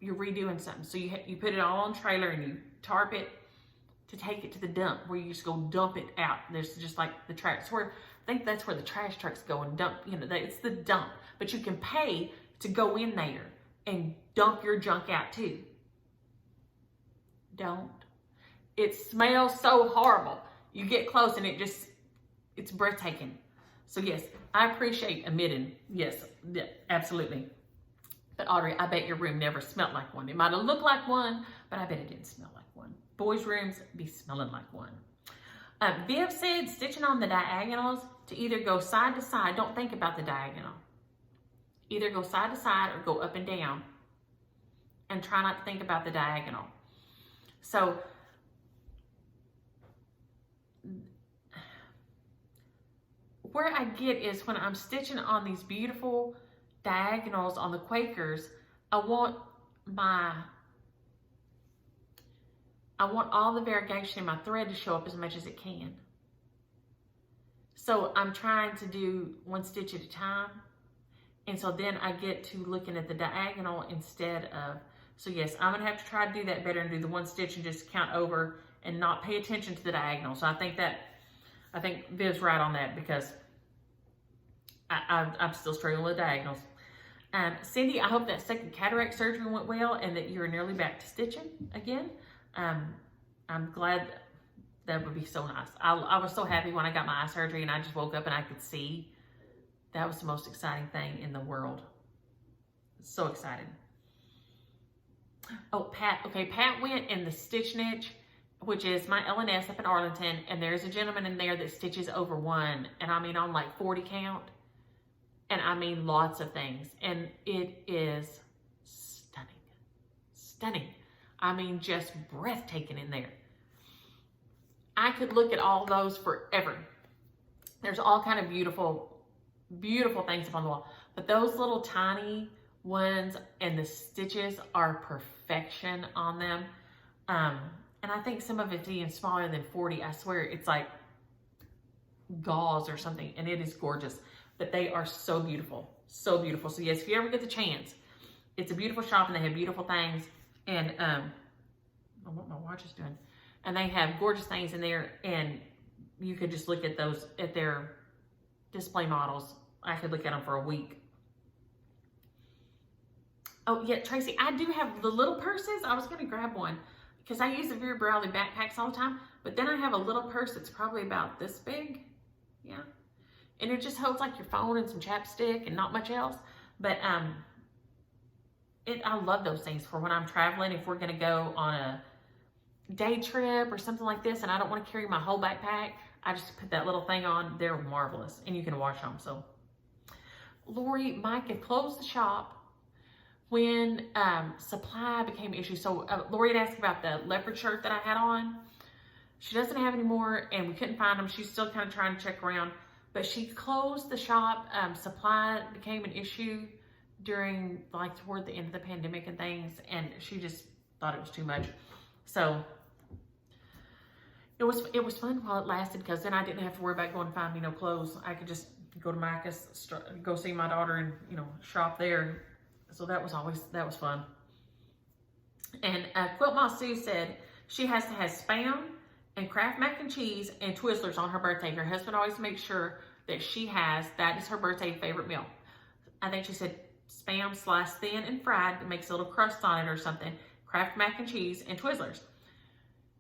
Speaker 1: you're redoing something. So you put it all on trailer and you tarp it to take it to the dump where you just go dump it out. There's just like the trash. I think that's where the trash trucks go and dump, you know, it's the dump. But you can pay to go in there and dump your junk out too. Don't. It smells so horrible. You get close and it's breathtaking. So yes, I appreciate a midden. Yes, absolutely. But Audrey, I bet your room never smelled like one. It might have looked like one, but I bet it didn't smell like one. Boys' rooms be smelling like one. Viv said stitching on the diagonals to either go side to side. Don't think about the diagonal. Either go side to side or go up and down. And try not to think about the diagonal. So, where I get is when I'm stitching on these beautiful diagonals on the Quakers, I want all the variegation in my thread to show up as much as it can. So I'm trying to do one stitch at a time. And so then I get to looking at the diagonal instead of, so yes, I'm gonna have to try to do that better and do the one stitch and just count over and not pay attention to the diagonal. So I think Viv's right on that, because I'm still struggling with diagonals. Cindy, I hope that second cataract surgery went well and that you're nearly back to stitching again. I'm glad. That would be so nice. I was so happy when I got my eye surgery and I just woke up and I could see. That was the most exciting thing in the world. So excited. Oh, Pat. Okay, Pat went in the Stitch Niche, which is my L&S up in Arlington, and there's a gentleman in there that stitches over one, and I mean on like 40 count, and I mean lots of things, and it is stunning. Stunning. I mean, just breathtaking in there. I could look at all those forever. There's all kind of beautiful, beautiful things up on the wall. But those little tiny ones and the stitches are perfection on them. And I think some of it's even smaller than 40. I swear it's like gauze or something. And it is gorgeous. But they are so beautiful. So beautiful. So yes, if you ever get the chance, it's a beautiful shop and they have beautiful things. And I don't know what my watch is doing. And they have gorgeous things in there, and you could just look at those, at their display models. I could look at them for a week. Oh yeah, Tracy, I do have the little purses. I was gonna grab one because I use the Vera Bradley backpacks all the time, but then I have a little purse that's probably about this big, yeah. And it just holds like your phone and some chapstick and not much else. But I love those things for when I'm traveling. If we're gonna go on a day trip or something like this and I don't want to carry my whole backpack, I just put that little thing on. They're marvelous, and you can wash them. So Lori, Mike had closed the shop when supply became an issue. So Lori had asked about the leopard shirt that I had on. She doesn't have any more, and we couldn't find them. She's still kind of trying to check around, but she closed the shop. Supply became an issue during, like, toward the end of the pandemic and things, and she just thought it was too much. So it was fun while it lasted, because then I didn't have to worry about going to find me no clothes. I could just go to Micah's, go see my daughter, and shop there. So that was fun. And Quilt Moss Sue said she has to have Spam and Kraft mac and cheese and Twizzlers on her birthday. Her husband always makes sure that she has. That is her birthday favorite meal. I think she said Spam sliced thin and fried that makes a little crust on it or something. Kraft mac and cheese and Twizzlers.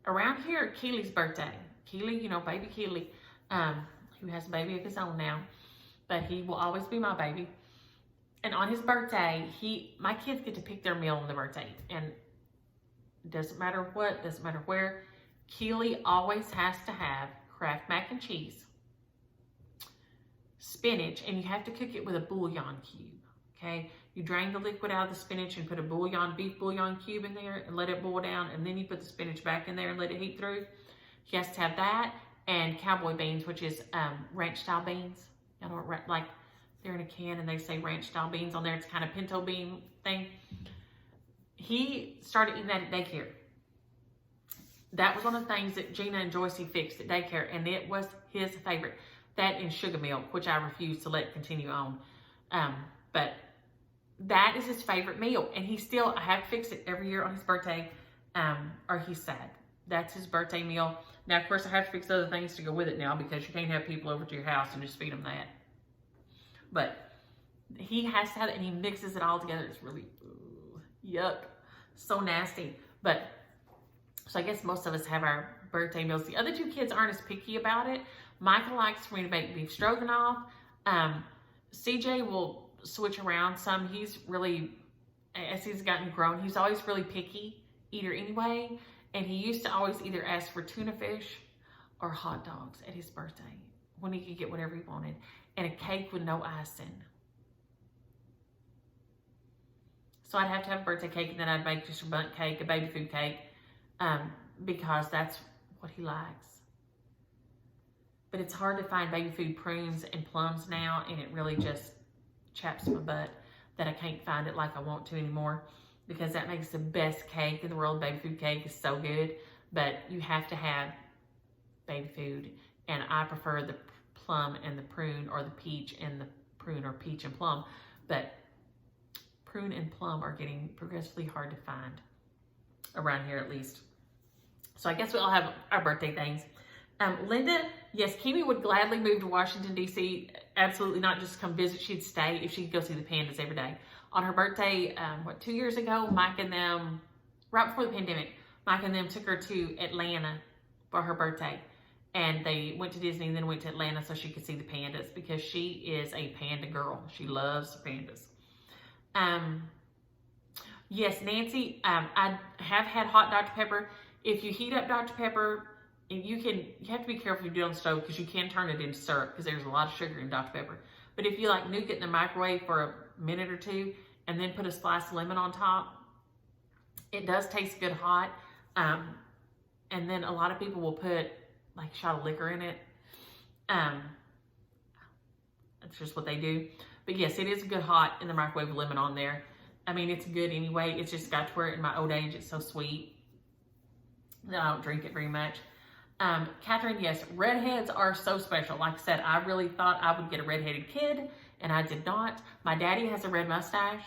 Speaker 1: Around here, Keely's birthday. Keely, baby Keely, who has a baby of his own now, but he will always be my baby. And on his birthday, my kids get to pick their meal on the birthday, and it doesn't matter what, doesn't matter where. Keely always has to have Kraft mac and cheese, spinach, and you have to cook it with a bouillon cube. Okay, you drain the liquid out of the spinach and put a beef bouillon cube in there and let it boil down, and then you put the spinach back in there and let it heat through. He has to have that and cowboy beans, which is ranch style beans. I don't like, they're in a can and they say ranch style beans on there. It's kind of pinto bean thing. He started eating that at daycare. That was one of the things that Gina and Joycey fixed at daycare, and it was his favorite. That and sugar milk, which I refuse to let continue on. But that is his favorite meal, and I have to fix it every year on his birthday, or he's sad. That's his birthday meal. Now, of course, I have to fix other things to go with it now, because you can't have people over to your house and just feed them that. But he has to have it, and he mixes it all together. It's really, yuck, so nasty. But, so I guess most of us have our birthday meals. The other two kids aren't as picky about it. Michael likes for me to make beef stroganoff. CJ will switch around some. He's really as he's gotten grown, he's always really picky eater anyway. And he used to always either ask for tuna fish or hot dogs at his birthday when he could get whatever he wanted. And a cake with no icing. So I'd have to have a birthday cake, and then I'd make just a bundt cake, a baby food cake, because that's what he likes. But it's hard to find baby food prunes and plums now, and it really just chaps my butt that I can't find it like I want to anymore, because that makes the best cake in the world. Baby food cake is so good, but you have to have baby food, and I prefer the plum and the prune, or the peach and the prune, or peach and plum, but prune and plum are getting progressively hard to find around here, at least. So I guess we all have our birthday things. Linda, yes, Kimmy would gladly move to Washington, D.C. Absolutely not just come visit. She'd stay if she could go see the pandas every day. On her birthday, 2 years ago, Mike and them, right before the pandemic, Mike and them took her to Atlanta for her birthday. And they went to Disney and then went to Atlanta so she could see the pandas, because she is a panda girl. She loves pandas. Yes, Nancy, I have had hot Dr. Pepper. If you heat up Dr. Pepper, and you have to be careful if you do it on the stove, because you can turn it into syrup, because there's a lot of sugar in Dr. Pepper. But if you like nuke it in the microwave for a minute or two and then put a slice of lemon on top, it does taste good hot. And then a lot of people will put like a shot of liquor in it. That's just what they do. But yes, it is good hot in the microwave with lemon on there. I mean, it's good anyway. It's just got to where in my old age, it's so sweet that I don't drink it very much. Catherine, yes, redheads are so special. Like I said, I really thought I would get a redheaded kid, and I did not. My daddy has a red mustache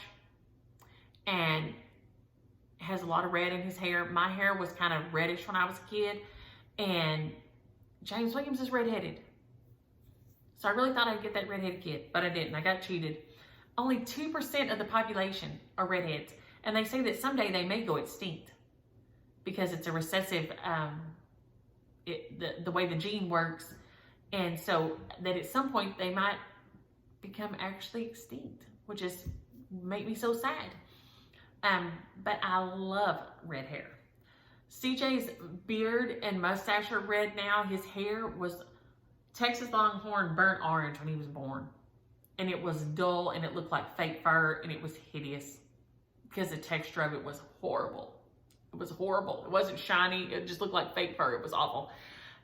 Speaker 1: and has a lot of red in his hair. My hair was kind of reddish when I was a kid, and James Williams is redheaded. So I really thought I'd get that redheaded kid, but I didn't. I got cheated. Only 2% of the population are redheads, and they say that someday they may go extinct because it's a recessive, the way the gene works, and so that at some point they might become actually extinct, which is make me so sad. But I love red hair. CJ's beard and mustache are red now. His hair was Texas Longhorn burnt orange when he was born. And it was dull, and it looked like fake fur, and it was hideous because the texture of it was horrible. It was horrible. It wasn't shiny. It just looked like fake fur. It was awful.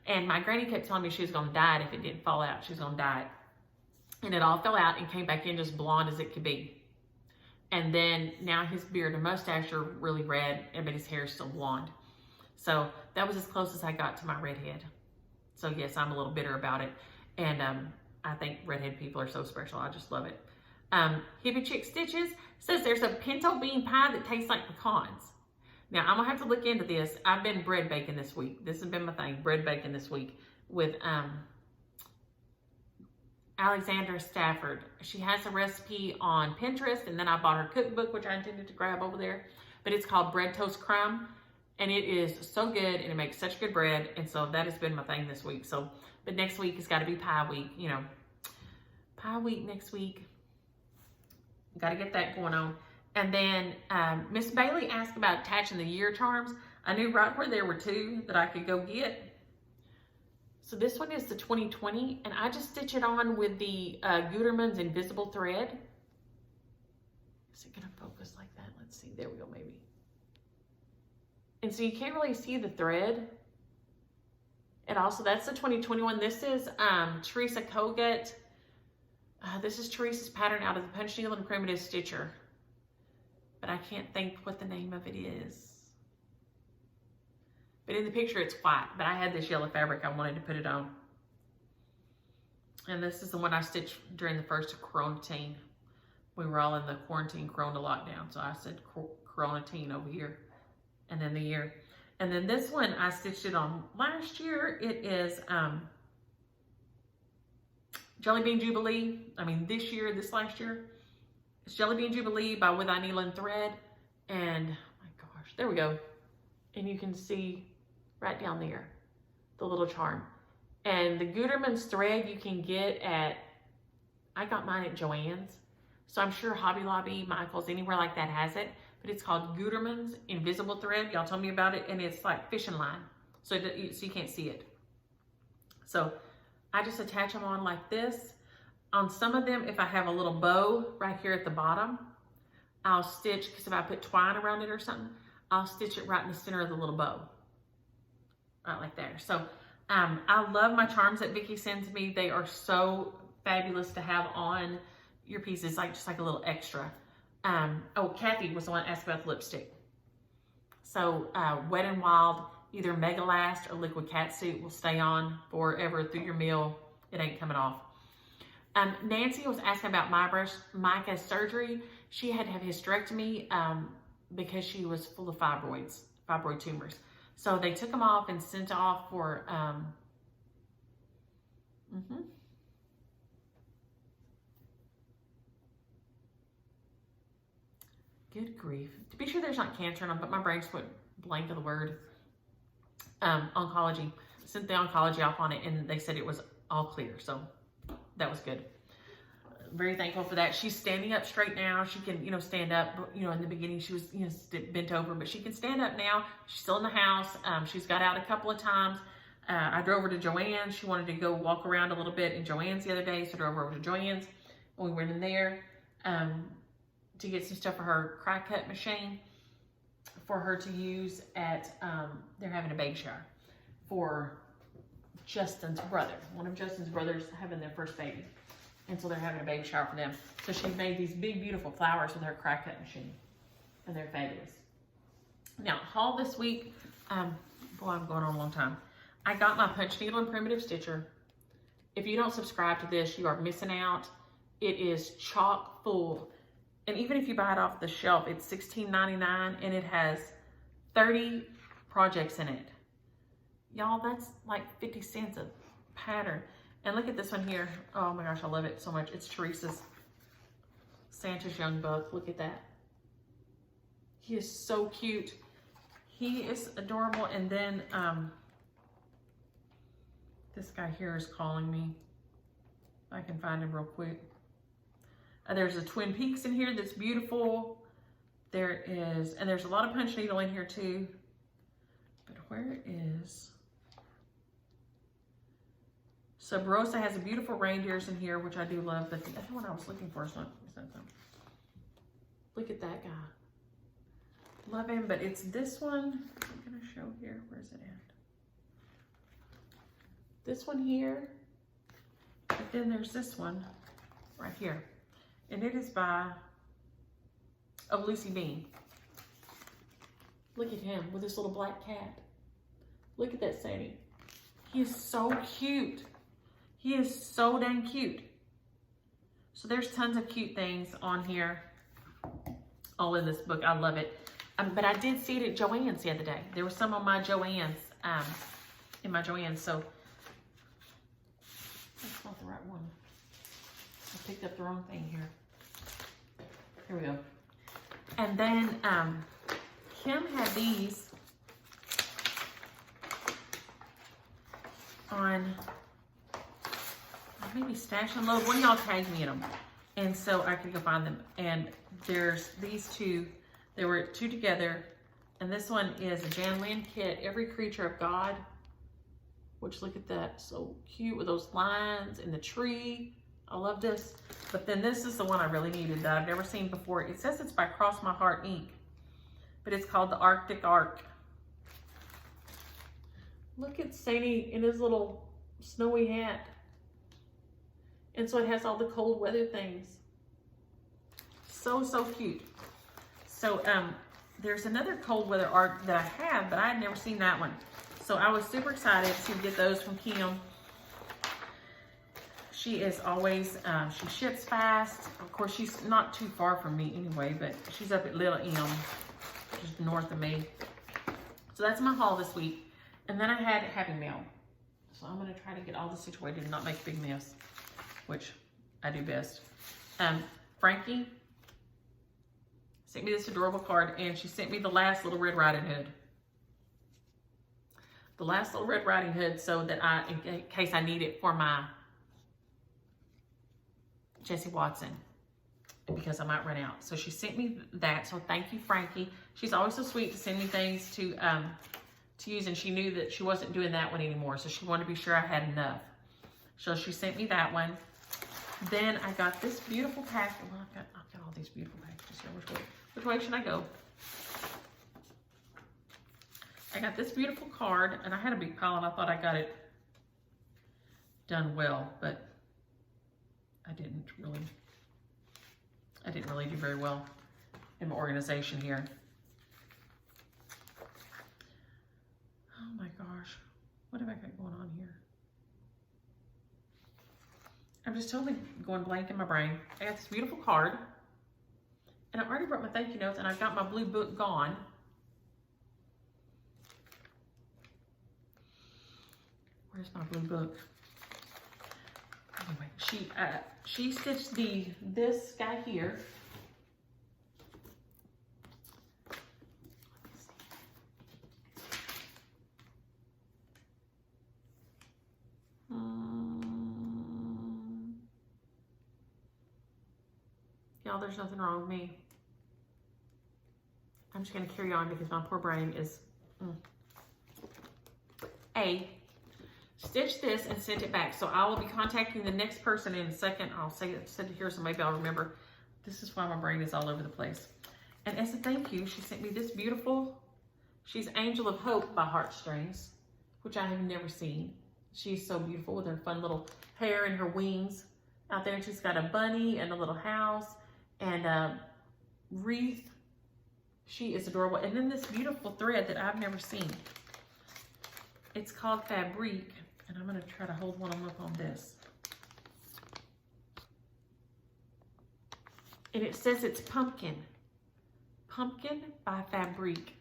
Speaker 1: And my granny kept telling me she was going to dye it if it didn't fall out. She was going to dye it. And it all fell out and came back in just blonde as it could be. And then now his beard and mustache are really red, but his hair is still blonde. So that was as close as I got to my redhead. So yes, I'm a little bitter about it. And I think redhead people are so special. I just love it. Hippie Chick Stitches says there's a pinto bean pie that tastes like pecans. Now, I'm going to have to look into this. I've been bread baking this week. This has been my thing, bread baking this week with Alexandra Stafford. She has a recipe on Pinterest, and then I bought her cookbook, which I intended to grab over there. But it's called Bread Toast Crumb, and it is so good, and it makes such good bread. And so that has been my thing this week. So, but next week has got to be pie week, you know. Pie week next week. Got to get that going on. And then Miss Bailey asked about attaching the year charms. I knew right where there were two that I could go get. So this one is the 2020, and I just stitch it on with the Gutermann's Invisible Thread. Is it gonna focus like that? Let's see, there we go, maybe. And so you can't really see the thread. And also that's the 2021. This is Teresa Kogut. This is Teresa's pattern out of the Punch Needle and Primitive Stitcher. But I can't think what the name of it is. But in the picture it's white, but I had this yellow fabric I wanted to put it on. And this is the one I stitched during the first quarantine. We were all in the quarantine corona lockdown, so I said quarantine over here. And then the year. And then this one I stitched it on last year. It is Jelly Bean Jubilee. I mean this last year. It's Jelly Bean Jubilee by With Niecielynn Thread. And, oh my gosh, there we go. And you can see right down there, the little charm. And the Gutermann's thread you can get at, I got mine at Joann's. So I'm sure Hobby Lobby, Michael's, anywhere like that has it. But it's called Gutermann's Invisible Thread. Y'all told me about it. And it's like fishing line. So you can't see it. So I just attach them on like this. On some of them, if I have a little bow right here at the bottom, I'll stitch, because if I put twine around it or something, I'll stitch it right in the center of the little bow. Right like there. So I love my charms that Vicki sends me. They are so fabulous to have on your pieces, like just like a little extra. Oh, Cathy was the one asked about the lipstick. So Wet n Wild, either Mega Last or Liquid Catsuit will stay on forever through your meal. It ain't coming off. Nancy was asking about Micah's surgery. She had to have hysterectomy because she was full of fibroid tumors. So they took them off and sent off for, good grief. To be sure there's not cancer in them, but my brain's went blank of the word. Oncology. Sent the oncology off on it, and they said it was all clear. So that was good. Very thankful for that. She's standing up straight now. She can, stand up. In the beginning she was, bent over, but she can stand up now. She's still in the house. She's got out a couple of times. I drove her to Joann's. She wanted to go walk around a little bit in Joann's the other day, so I drove her over to Joann's. We went in there to get some stuff for her cry cut machine for her to use at, they're having a baby shower for Justin's brother. One of Justin's brothers having their first baby. And so they're having a baby shower for them. So she made these big, beautiful flowers with her cry cut machine. And they're fabulous. Now, haul this week. Boy, I'm going on a long time. I got my punch needle and primitive stitcher. If you don't subscribe to this, you are missing out. It is chock full. And even if you buy it off the shelf, it's $16.99 and it has 30 projects in it. Y'all, that's like 50 cents a pattern. And look at this one here. Oh my gosh, I love it so much. It's Teresa's Santa's Young Buck. Look at that. He is so cute. He is adorable. And then this guy here is calling me. I can find him real quick. There's a Twin Peaks in here that's beautiful. There is, and there's a lot of punch needle in here too. But where is... Sub Rosa has a beautiful reindeers in here, which I do love, but the other one I was looking for is not them. Look at that guy. Love him, but it's this one. I'm gonna show here. Where's it at? This one here. But then there's this one right here. And it is by Lucy Bean. Look at him with this little black cat. Look at that Sandy. He is so cute. He is so dang cute. So there's tons of cute things on here. All in this book. I love it. But I did see it at Joann's the other day. There was some on my Joann's, in my Joann's. So that's not the right one. I picked up the wrong thing here. Here we go. And then Kim had these on maybe Stash and Load. One of y'all tagged me in them. And so I could go find them. And there's these two. There were two together. And this one is a Jan Lynn kit, Every Creature of God. Which, look at that. So cute with those lines and the tree. I love this. But then this is the one I really needed that I've never seen before. It says it's by Cross My Heart Ink. But it's called the Arctic Ark. Look at Sadie in his little snowy hat. And so it has all the cold weather things. So, so cute. So there's another cold weather arc that I have, but I had never seen that one. So I was super excited to get those from Kim. She is always, she ships fast. Of course, she's not too far from me anyway, but she's up at Little M, just north of me. So that's my haul this week. And then I had Happy Mail. So I'm going to try to get all this situated and not make a big mess, which I do best. Frankie sent me this adorable card, and she sent me the last Little Red Riding Hood. The last Little Red Riding Hood, so that in case I need it for my Jessie Watson. because I might run out. So she sent me that. So thank you, Frankie. She's always so sweet to send me things to use, and she knew that she wasn't doing that one anymore. So she wanted to be sure I had enough. So she sent me that one. Then I got this beautiful pack. Well, I've got all these beautiful packages here. Which way should I go? I got this beautiful card, and I had a big pile, and I thought I got it done well, but I didn't really do very well in my organization here. Oh my gosh, what have I got going on here? I'm just totally going blank in my brain. I got this beautiful card, and I already brought my thank you notes, and I've got my blue book gone. Where's my blue book? Anyway, she stitched this guy here. Y'all, there's nothing wrong with me. I'm just gonna carry on because my poor brain is. Stitch this and sent it back. So I will be contacting the next person in a second. I'll send it here so maybe I'll remember. This is why my brain is all over the place. And as a thank you, she sent me this beautiful, she's Angel of Hope by Heartstrings, which I have never seen. She's so beautiful with her fun little hair and her wings out there. And she's got a bunny and a little house and a wreath. She is adorable. And then this beautiful thread that I've never seen. It's called Fabric, and I'm going to try to hold one up on this. And it says it's pumpkin. Pumpkin by Fabric.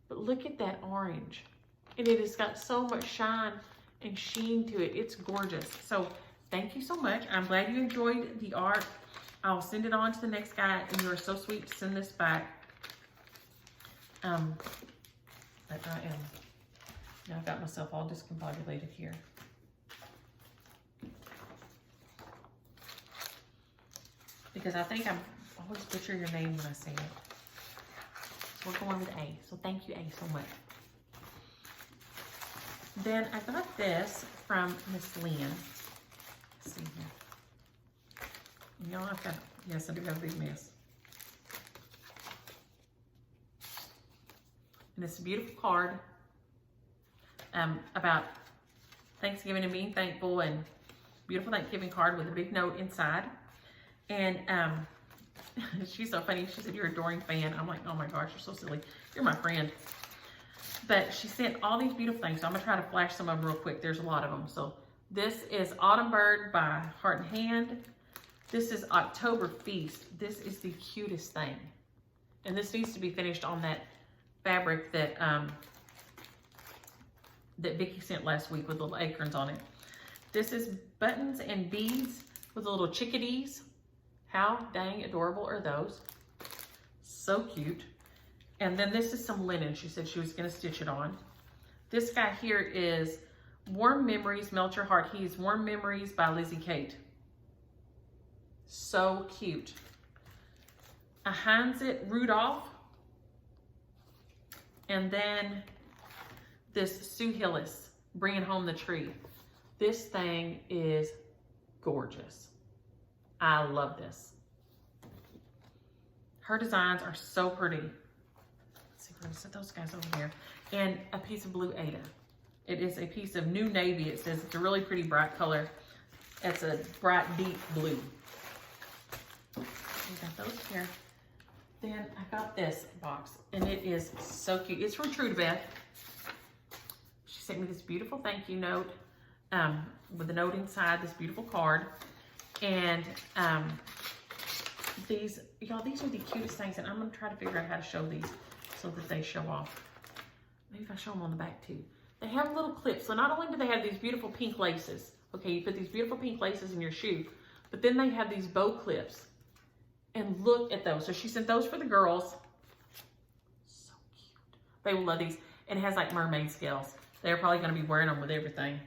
Speaker 1: But look at that orange. And it has got so much shine and sheen to it. It's gorgeous. So thank you so much. I'm glad you enjoyed the art. I'll send it on to the next guy, and you are so sweet to send this back. But I am. Now I've got myself all discombobulated here. Because I think I always butcher your name when I say it. So we're going with A. So thank you, A, so much. Then I got this from Niecielynn. Let's see here. You know, I've got, yes, I do have a big mess. And it's a beautiful card. About Thanksgiving and being thankful, and beautiful Thanksgiving card with a big note inside. And she's so funny. She said, "You're an adoring fan." I'm like, "Oh my gosh, you're so silly. You're my friend." But she sent all these beautiful things. So I'm gonna try to flash some of them real quick. There's a lot of them. So this is Autumn Bird by Heart and Hand. This is October Feast. This is the cutest thing. And this needs to be finished on that fabric that that Vicki sent last week with little acorns on it. This is buttons and beads with little chickadees. How dang adorable are those? So cute. And then this is some linen. She said she was gonna stitch it on. This guy here is Warm Memories, Melt Your Heart. He's Warm Memories by Lizzie Kate. So cute. A Heinzit Rudolph. And then this Sue Hillis, Bringing Home the Tree. This thing is gorgeous. I love this. Her designs are so pretty. Let's see, we're gonna set those guys over here. And a piece of blue Ada. It is a piece of new navy. It says it's a really pretty bright color. It's a bright deep blue. We got those here. Then I got this box, and it is so cute. It's from True to Beth. She sent me this beautiful thank you note with a note inside, this beautiful card. And these, y'all, these are the cutest things, and I'm gonna try to figure out how to show these so that they show off. Maybe if I show them on the back too. They have little clips. So not only do they have these beautiful pink laces, okay, you put these beautiful pink laces in your shoe, but then they have these bow clips. And look at those. So she sent those for the girls. So cute. They will love these. And it has like mermaid scales. They're probably going to be wearing them with everything.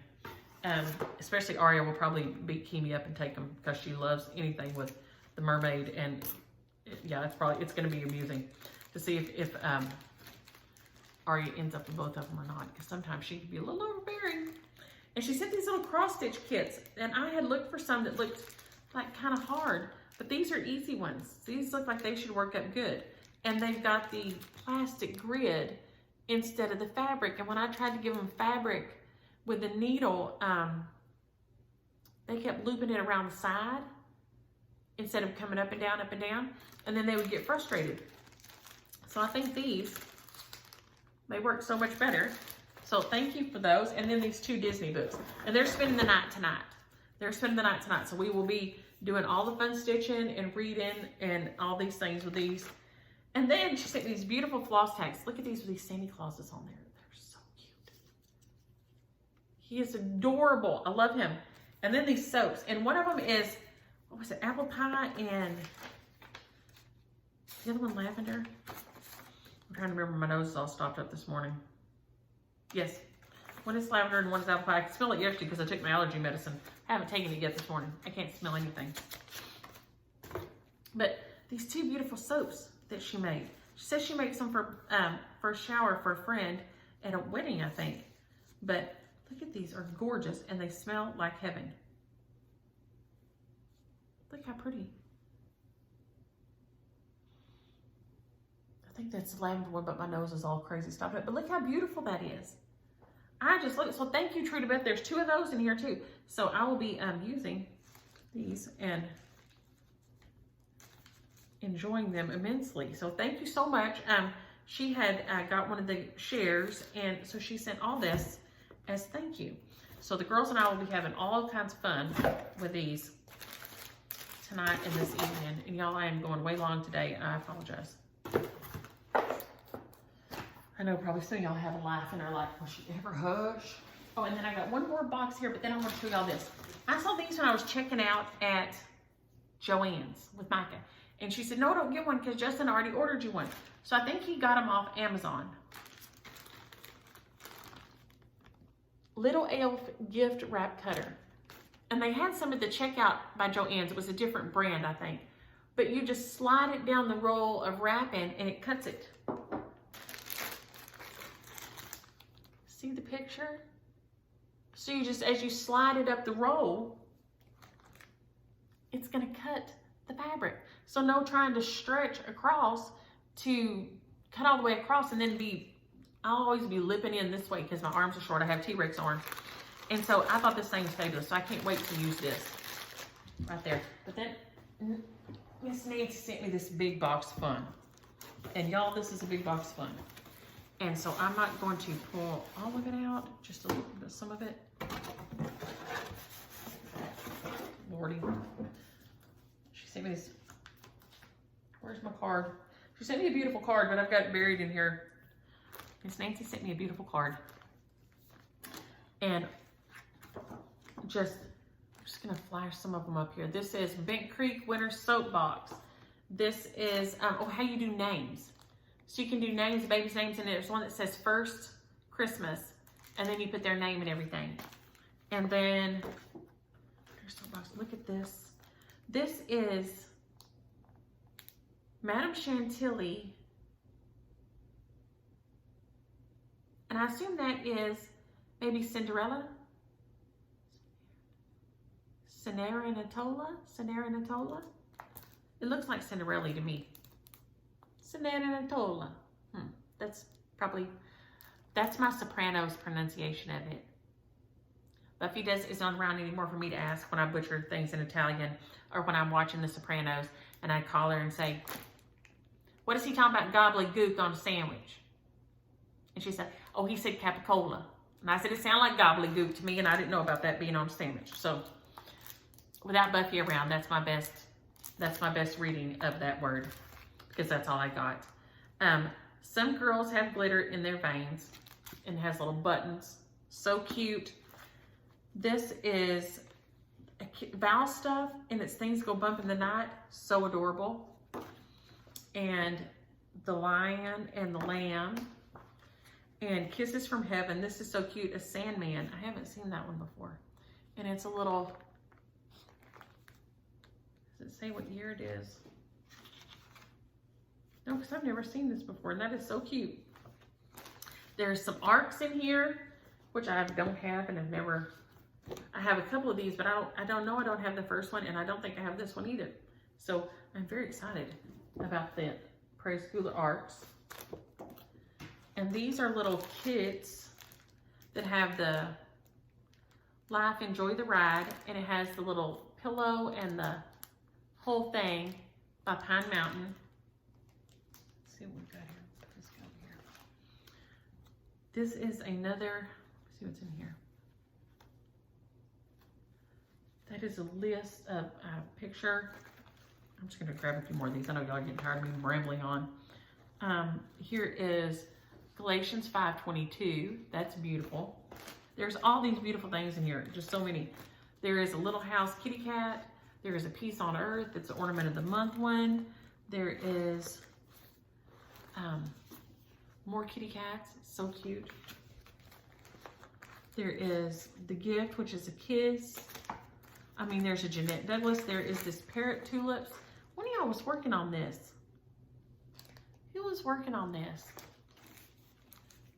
Speaker 1: Especially Aria will probably beat Kimi up and take them because she loves anything with the mermaid and yeah, it's going to be amusing to see if Aria ends up with both of them or not, because sometimes she can be a little overbearing. And she sent these little cross-stitch kits, and I had looked for some that looked like kind of hard, but these are easy ones. These look like they should work up good. And they've got the plastic grid instead of the fabric. And when I tried to give them fabric with the needle, they kept looping it around the side instead of coming up and down, and then they would get frustrated. So I think these, they work so much better. So thank you for those. And then these 2 Disney books. And they're spending the night tonight. So we will be doing all the fun stitching and reading and all these things with these. And then she sent me these beautiful floss tags. Look at these with these Santa Clauses on there. They're so cute. He is adorable. I love him. And then these soaps. And one of them is, what was it, apple pie, and the other one lavender. I'm trying to remember, my nose is all stopped up this morning. Yes, one is lavender and one is apple pie. I could smell it yesterday because I took my allergy medicine. I haven't taken it yet this morning. I can't smell anything. But these 2 beautiful soaps that she made. She says she makes them for a shower for a friend at a wedding, I think. But look at these, are gorgeous, and they smell like heaven. Look how pretty. I think that's the lavender one, but my nose is all crazy stopped up. But look how beautiful that is. I just look. So thank you, True to Beth. There's 2 of those in here too. So I will be using these and enjoying them immensely. So thank you so much. She had got one of the shares, and so she sent all this as thank you. So the girls and I will be having all kinds of fun with these tonight and this evening. And y'all, I am going way long today. I apologize. I know probably some of y'all have a laugh and are like, will she ever hush? Oh, and then I got one more box here, but then I want to show y'all this. I saw these when I was checking out at Joann's with Micah. And she said, no, don't get one because Justin already ordered you one. So I think he got them off Amazon. Little Elf gift wrap cutter. And they had some at the checkout by Joann's. It was a different brand, I think. But you just slide it down the roll of wrapping and it cuts it. See the picture? So you just, as you slide it up the roll, it's gonna cut the fabric. So no trying to stretch across to cut all the way across and then I'll always be lipping in this way because my arms are short. I have T-Rex arms. And so I thought this thing was fabulous. So I can't wait to use this right there. But then Miss Nancy sent me this big box of fun. And y'all, this is a big box of fun. And so I'm not going to pull all of it out, just a little bit, some of it. Lordy. She sent me this. Where's my card? She sent me a beautiful card, but I've got it buried in here. Miss Nancy sent me a beautiful card. And I'm just gonna flash some of them up here. This is Bent Creek Winter Soapbox. This is, oh, how you do names. So you can do names, babies' names, and there's one that says First Christmas, and then you put their name and everything. And then, look at this. This is Madame Chantilly, and I assume that is maybe Cinderella? Cenerentola? It looks like Cinderella to me. Cenerentola. That's my Sopranos pronunciation of it. Buffy is not around anymore for me to ask when I butcher things in Italian or when I'm watching The Sopranos and I call her and say, what is he talking about gobbledygook on a sandwich? And she said, oh, he said capicola. And I said, it sounded like gobbledygook to me, and I didn't know about that being on a sandwich. So without Buffy around, that's my best reading of that word, because that's all I got. Some girls have glitter in their veins and has little buttons. So cute. This is Val stuff, and it's things go bump in the night. So adorable. And the lion and the lamb. And Kisses from Heaven. This is so cute. A Sandman. I haven't seen that one before. And it's a little, does it say what year it is? No, because I've never seen this before, and that is so cute. There's some arcs in here, which I don't have and I've never, I have a couple of these, but I don't know I don't have the first one, and I don't think I have this one either. So I'm very excited about the Preschooler Arcs. And these are little kits that have the Life, Enjoy the Ride, and it has the little pillow and the whole thing by Pine Mountain. Let's see what we've got here. Let's go here. This is another, let's see what's in here. That is a list of picture. I'm just gonna grab a few more of these. I know y'all are getting tired of me rambling on. Here is Galatians 5:22. That's beautiful. There's all these beautiful things in here, just so many. There is a Little House Kitty Cat. There is a Peace on Earth. It's the Ornament of the Month one. There is more kitty cats, so cute. There is The Gift, which is a kiss. I mean, there's a Jeanette Douglas. There is this Parrot Tulips. One of y'all was working on this. Who was working on this?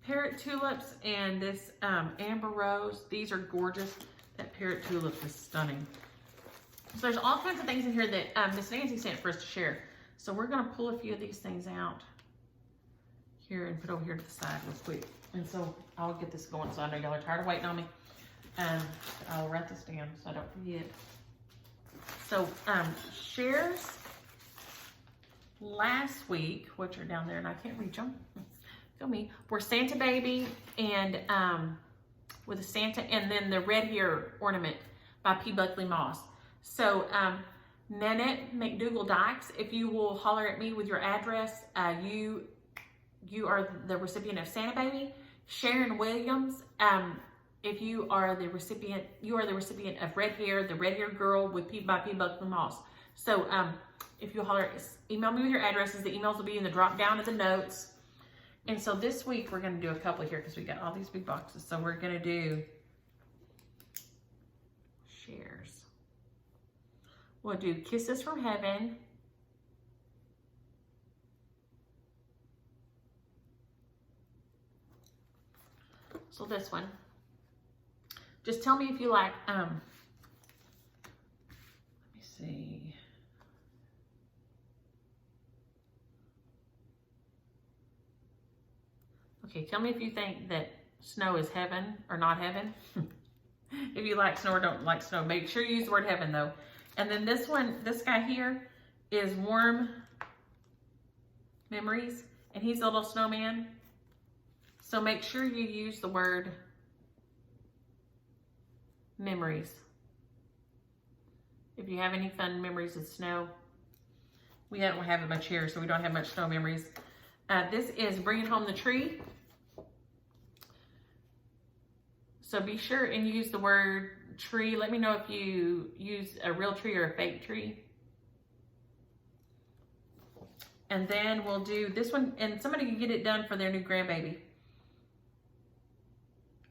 Speaker 1: Parrot Tulips and this Amber Rose. These are gorgeous. That Parrot Tulip is stunning. So there's all kinds of things in here that Miss Nancy sent for us to share. So we're gonna pull a few of these things out here and put over here to the side real quick. And so I'll get this going, so I know y'all are tired of waiting on me. I'll write this down so I don't forget. So shares last week, which are down there, and I can't reach them. Feel me. For Santa Baby and with a Santa, and then the Red Hair Ornament by P. Buckley Moss. So Nanette McDougal Dykes, if you will holler at me with your address, you are the recipient of Santa Baby. Sharon Williams, if you are the recipient, of Red Hair, the Red Hair Girl with by P. Buckley Moss. So if you holler, email me with your addresses. The emails will be in the drop down of the notes. And so this week we're going to do a couple here because we got all these big boxes. So we're going to do shares. We'll do Kisses from Heaven. So this one. Just tell me if you like, let me see. Okay, tell me if you think that snow is heaven or not heaven. If you like snow or don't like snow, make sure you use the word heaven though. And then this one, this guy here is Warm Memories, and he's a little snowman. So make sure you use the word memories. If you have any fun memories of snow. We don't have it much here, so we don't have much snow memories. This is Bringing Home the Tree. So be sure and use the word tree. Let me know if you use a real tree or a fake tree. And then we'll do this one, and somebody can get it done for their new grandbaby.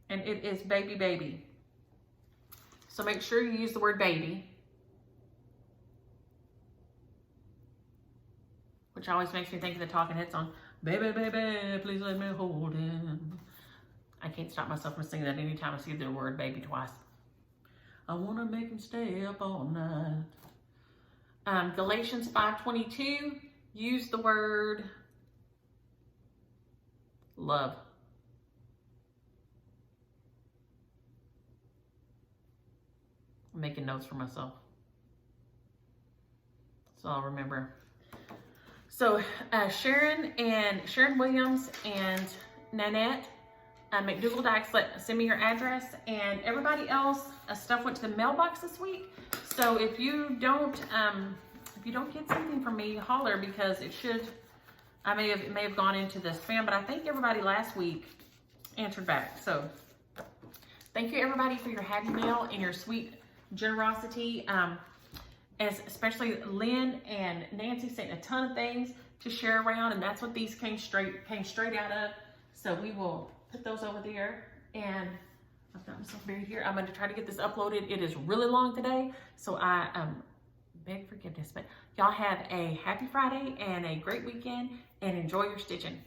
Speaker 1: And it is Baby Baby. So make sure you use the word baby. Which always makes me think of the Talking Heads song. Baby, baby, please let me hold him. I can't stop myself from singing that anytime I see the word baby twice. I want to make him stay up all night. Galatians 5:22, use the word love. I'm making notes for myself, so I'll remember. So Sharon Williams and Nanette McDougal Dykes, send me your address, and everybody else, stuff went to the mailbox this week. So if you don't get something from me, holler, because it should. It may have gone into the spam, but I think everybody last week answered back. So thank you everybody for your happy mail and your sweet generosity. Especially Lynn and Nancy sent a ton of things to share around, and that's what these came straight out of. So we will put those over there, and I've got myself buried here. I'm going to try to get this uploaded. It is really long today, so I beg forgiveness. But y'all have a happy Friday and a great weekend, and enjoy your stitching.